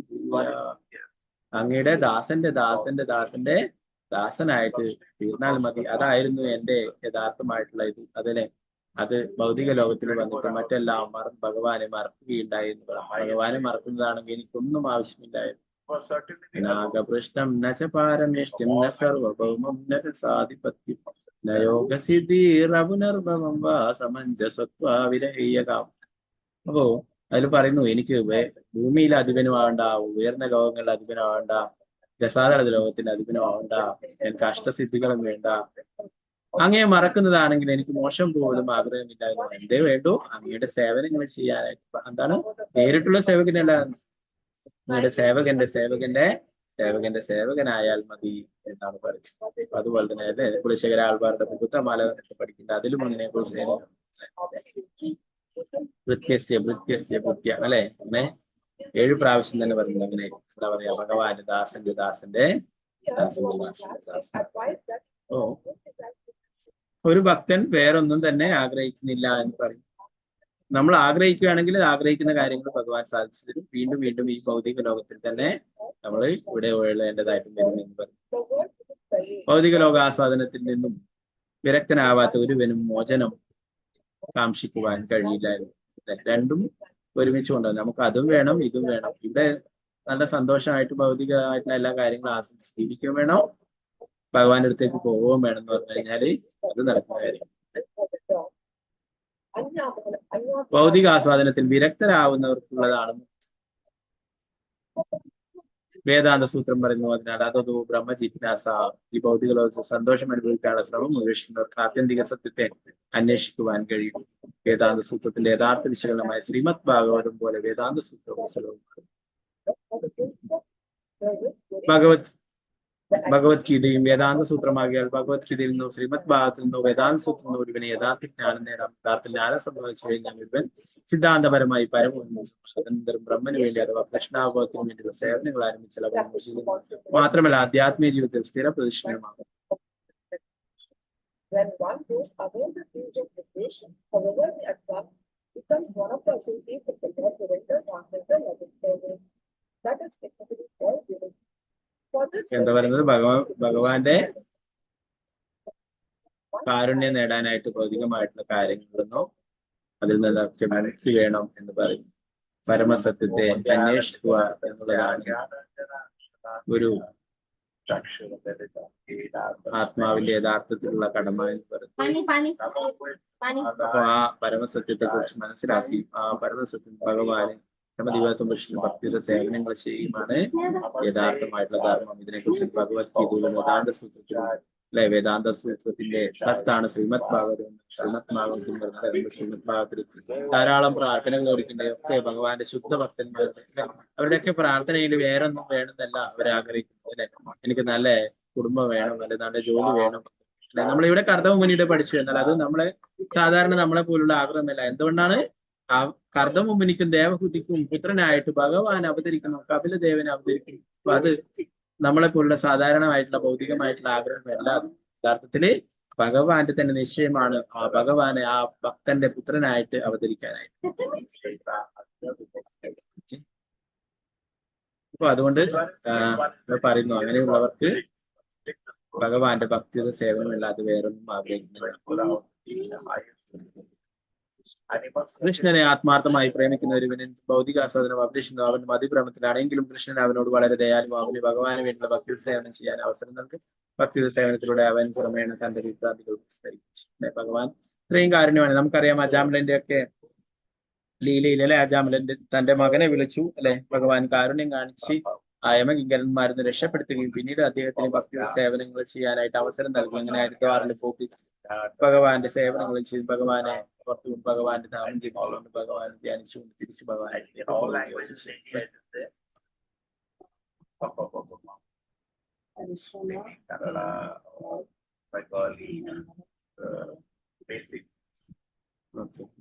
അങ്ങയുടെ ദാസന്റെ ദാസന്റെ ദാസന്റെ ദാസനായിട്ട് തീർന്നാൽ മതി. അതായിരുന്നു എന്റെ യഥാർത്ഥമായിട്ടുള്ള ഇത്. അത് ഭൗതിക ലോകത്തിൽ വന്നിട്ട് മറ്റെല്ലാം ഭഗവാനെ മറക്കുകയുണ്ടായിരുന്നു. ഭഗവാനെ മറക്കുന്നതാണെങ്കിൽ എനിക്കൊന്നും ആവശ്യമില്ലായിരുന്നു. നാഗപൃഷ്ഠം നച പാരമേഷ്ട്യം ന സർവഭൗമം ന സാധിപത്യം ന യോഗസിദ്ധിർഅപുനർഭവം വാ സമഞ്ജസത്വാവിരഹീയകാം. അപ്പോ അതിൽ പറയുന്നു, എനിക്ക് ഭൂമിയിലെ അധിപനുമാവണ്ട, ഉയർന്ന ലോകങ്ങളുടെ അധിപനാവണ്ട, രസാതല ലോകത്തിന്റെ അധിപനാവണ്ട, എനിക്ക് അഷ്ടസിദ്ധികളും വേണ്ട. അങ്ങയെ മറക്കുന്നതാണെങ്കിൽ എനിക്ക് മോശം പോലും ആഗ്രഹമില്ലായിരുന്നു. എന്തേ വേണ്ടു? അങ്ങയുടെ സേവനങ്ങൾ ചെയ്യാനായിട്ട്. എന്താണ്? നേരിട്ടുള്ള സേവകനല്ല, അങ്ങയുടെ സേവകന്റെ സേവകനായാൽ മതി എന്നാണ് പറയുന്നത്. അതുപോലെ തന്നെ അല്ലെ കുലശേഖര ആൾവാരുടെ മുഖത്തമാല പഠിക്കേണ്ട, അതിലും അതിനെ കുറിച്ച് ഭൃത്യ അല്ലെ, അങ്ങനെ 7 പ്രാവശ്യം തന്നെ പറയുന്നത്. അങ്ങനെ എന്താ പറയാ, ഭഗവാന്റെ ദാസന്റെ. ഓ, ഒരു ഭക്തൻ വേറൊന്നും തന്നെ ആഗ്രഹിക്കുന്നില്ല എന്ന് പറയും. നമ്മൾ ആഗ്രഹിക്കുകയാണെങ്കിൽ ആഗ്രഹിക്കുന്ന കാര്യങ്ങൾ ഭഗവാൻ സാധിച്ചു തരും. വീണ്ടും വീണ്ടും ഈ ഭൗതിക ലോകത്തിൽ തന്നെ നമ്മൾ ഇവിടെ ഉഴലേണ്ടതായിട്ടും വരും എന്ന് പറയും. ഭൗതിക ലോകാസ്വാദനത്തിൽ നിന്നും വിരക്തനാവാത്ത ഒരുവനും മോചനം കാക്ഷിക്കുവാൻ കഴിയില്ലായിരുന്നു. രണ്ടും ഒരുമിച്ച് കൊണ്ടുവന്നു. നമുക്ക് അതും വേണം ഇതും വേണം. ഇവിടെ നല്ല സന്തോഷമായിട്ട് ഭൗതികമായിട്ടുള്ള എല്ലാ കാര്യങ്ങളും ആസ്വദിച്ച് ജീവിക്കുകയും വേണം, ഭഗവാന്റെ അടുത്തേക്ക് പോവുകയും വേണം എന്ന് പറഞ്ഞു കഴിഞ്ഞാല് അത് നടക്കുന്ന കാര്യം. ഭൗതിക ആസ്വാദനത്തിൽ വിരക്തരാവുന്നവർക്കുള്ളതാണ് വേദാന്ത സൂത്രം പറയുന്നു. അതിനാൽ അതോ ബ്രഹ്മ ജിജ്ഞാസ, ഈ ഭൗതിക ലോകത്തിൽ സന്തോഷം അനുഭവിക്കാനുള്ള ശ്രമം ഉപേക്ഷിക്കുന്നവർക്ക് ആത്യന്തിക സത്യത്തെ അന്വേഷിക്കുവാൻ കഴിയും. വേദാന്ത സൂത്രത്തിന്റെ യഥാർത്ഥ വിശകലനമായ ശ്രീമദ് ഭാഗവതം പോലെ വേദാന്ത സൂത്രവും ഭഗവത്ഗീതയും വേദാന്ത സൂത്രമാകിയാൽ ഭഗവത്ഗീതയിൽ നിന്നോ ശ്രീമദ് ഭാഗത്തിൽ നിന്നോ വേദാന്ത സൂത്രത്തിൽ നിന്നോ ഒരുവന് യഥാർത്ഥ ജ്ഞാനം നേടാം. യഥാർത്ഥ ജ്ഞാനം സംഭവിച്ചു കഴിഞ്ഞാൽ ഒരുവൻ സിദ്ധാന്തപരമായി പരമോന്നതം ബ്രഹ്മന് വേണ്ടി അഥവാ കൃഷ്ണാവബോധത്തിന് വേണ്ടിയുള്ള സേവനങ്ങൾ ആരംഭിച്ചാൽ മാത്രമല്ല ആധ്യാത്മിക ജീവിതത്തിൽ സ്ഥിര പ്രതിഷ്ഠിതമാകും. എന്താ പറയുന്നത്? ഭഗവാന്റെ കാരുണ്യം നേടാനായിട്ട് ഭൗതികമായിട്ടുള്ള കാര്യങ്ങളൊന്നോ അതിൽ നിന്നൊക്കെ മുക്തി വേണം എന്ന് പറയും. പരമസത്യത്തെ അന്വേഷിക്കുക എന്നുള്ളതാണ് ഒരു ആത്മാവിന്റെ യഥാർത്ഥത്തിലുള്ള കടമ എന്ന് പറയുന്നത്. അപ്പൊ ആ പരമസത്യത്തെ കുറിച്ച് മനസ്സിലാക്കി ആ പരമസത്യം ഭഗവാന് പരമദിവാത്വം കൃഷ്ണ ഭക്തിയുടെ സേവനങ്ങൾ ചെയ്യുമാണ് യഥാർത്ഥമായിട്ടുള്ള ധർമ്മം. ഇതിനെക്കുറിച്ച് ഭഗവത്ഗീതയിലും വേദാന്ത സൂത്രത്തിലും അല്ലെ, വേദാന്ത സൂത്രത്തിന്റെ സത്താണ് ശ്രീമദ് ഭാഗവതം. ശ്രീമദ് ഭാഗവത്തിൽ ധാരാളം പ്രാർത്ഥനകൾ ഒരുക്കുന്നതൊക്കെ ഭഗവാന്റെ ശുദ്ധ ഭക്തന്മാരുടെ അവരുടെയൊക്കെ പ്രാർത്ഥനയിൽ വേറൊന്നും വേണമെന്നല്ല അവരാഗ്രഹിക്കുന്നത് അല്ലെ. എനിക്ക് നല്ല കുടുംബം വേണം, നല്ല ജോലി വേണം. നമ്മളിവിടെ കർദമുനിയുടെ പഠിച്ചു, എന്നാൽ അത് നമ്മളെ സാധാരണ നമ്മളെ പോലുള്ള ആഗ്രഹമല്ല. എന്തുകൊണ്ടാണ്? ആ കർദമുനിക്കും ദേവഹൂതിക്കും പുത്രനായിട്ട് ഭഗവാൻ അവതരിക്കുന്നു, കപിലദേവനെ അവതരിക്കുന്നു. അപ്പൊ അത് നമ്മളെ പോലുള്ള സാധാരണമായിട്ടുള്ള ഭൗതികമായിട്ടുള്ള ആഗ്രഹമല്ല. യഥാർത്ഥത്തില് ഭഗവാന്റെ തന്നെ നിശ്ചയമാണ് ആ ഭഗവാനെ ആ ഭക്തന്റെ പുത്രനായിട്ട് അവതരിക്കാനായിട്ട്. അപ്പൊ അതുകൊണ്ട് പറയുന്നു, അങ്ങനെയുള്ളവർക്ക് ഭഗവാന്റെ ഭക്തിയുടെ സേവനമല്ലാതെ വേറൊന്നും ആഗ്രഹിക്കുന്നില്ല. കൃഷ്ണനെ ആത്മാർത്ഥമായി പ്രേമിക്കുന്ന ഒരുവന് ഭൗതിക ആസ്വാദനം അഭിലഷിക്കുന്നു. അവൻ മതിഭ്രമത്തിലാണെങ്കിലും കൃഷ്ണൻ അവനോട് വളരെ ദയാലുവും അവന് ഭഗവാന് വേണ്ടിയുള്ള ഭക്തി സേവനം ചെയ്യാൻ അവസരം നൽകും. ഭക്തി സേവനത്തിലൂടെ അവൻ ക്രമേണ തന്റെ വിഭ്രാന്തികൾ വിസ്തരിച്ചു. ഭഗവാൻ ഇത്രയും കാരുണ്യമാണ്. നമുക്കറിയാം അജാമിലന്റെ ഒക്കെ ലീലയിൽ അല്ലെ, അജാമിലന്റെ തന്റെ മകനെ വിളിച്ചു അല്ലെ, ഭഗവാൻ കാരുണ്യം കാണിച്ച് ആ യമകിങ്കരന്മാരിന്ന് രക്ഷപ്പെടുത്തുകയും പിന്നീട് അദ്ദേഹത്തിന് ഭക്തി സേവനങ്ങൾ ചെയ്യാനായിട്ട് അവസരം നൽകി. അങ്ങനെ ഹരിദ്വാറിൽ പോയി ഭഗവാന്റെ സേവനങ്ങൾ ചെയ്ത് ഭഗവാനെ പുറത്തുകൊണ്ട് ഭഗവാന്റെ നാമം ജപിച്ചുകൊണ്ട് ഭഗവാനെ ധ്യാനിച്ചുകൊണ്ട് തിരിച്ചു ഭഗവാനെ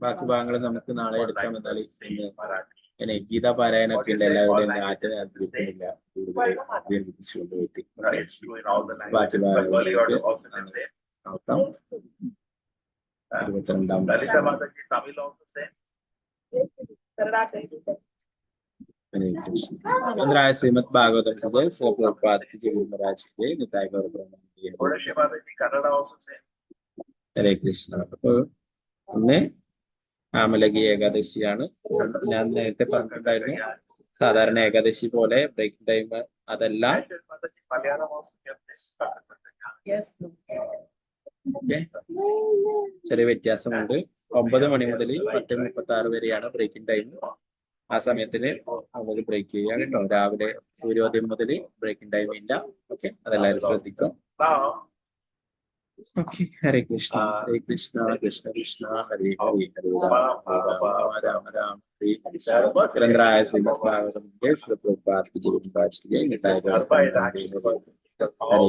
ബാക്കി ഭാഗങ്ങൾ നമുക്ക് നാളെ എടുക്കാം. എന്നാലും പിന്നെ ഗീതാ പാരായണൊക്കെ ഉണ്ട്. എല്ലാവരുടെയും ആറ്റിനെ അർപ്പിക്കുന്നില്ല, കൂടുതൽ ദീർഘിപ്പിച്ചുകൊണ്ട് ബാക്കി ഭാഗങ്ങളിലേക്ക് നോക്കാം. 22-ാം हरे कृष्ण। पंद्रह श्रीमद् भागवतम जय श्री प्रभुपाद की जय महाराज की जय निताय गौर हरे कृष्ण. അപ്പൊ ഇന്ന് ആമലകി ഏകാദശിയാണ്. ഞാൻ നേരത്തെ പറഞ്ഞിട്ടുണ്ടായിരുന്നു സാധാരണ ഏകാദശി പോലെ ബ്രേക്ക് ടൈം അതല്ല. ചെറിയ വ്യത്യാസമുണ്ട്. 9 മണി മുതൽ 10:36 വരെയാണ് ബ്രേക്കിംഗ് ടൈം. ആ സമയത്തിന് നമുക്ക് ബ്രേക്ക് ചെയ്യാൻ കേട്ടോ. രാവിലെ സൂര്യോദയം മുതൽ ബ്രേക്കിംഗ് ടൈം ഇല്ല. ഓക്കെ, അതെല്ലാവരും ശ്രദ്ധിക്കും. ഓക്കെ, ഹരേ കൃഷ്ണ ഹരേ കൃഷ്ണ കൃഷ്ണ കൃഷ്ണ ഹരേ ഹരേ ഹരേ രാമ രാമ രാമ ഹരേ ഹരേ ശ്രീമദ് ഭാഗവതം ജയ ശ്രീ പ്രഭുപാദ് ജയ മഹാരാജ് ജയ നിതായ ഗൗർ ഹരേ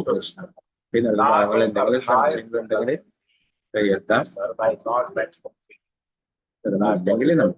കൃഷ്ണ. പിന്നെ ഭാഗങ്ങൾ എന്തെങ്കിലും സംശയങ്ങളുണ്ടെങ്കിൽ കയ്യെത്താം. നമുക്ക്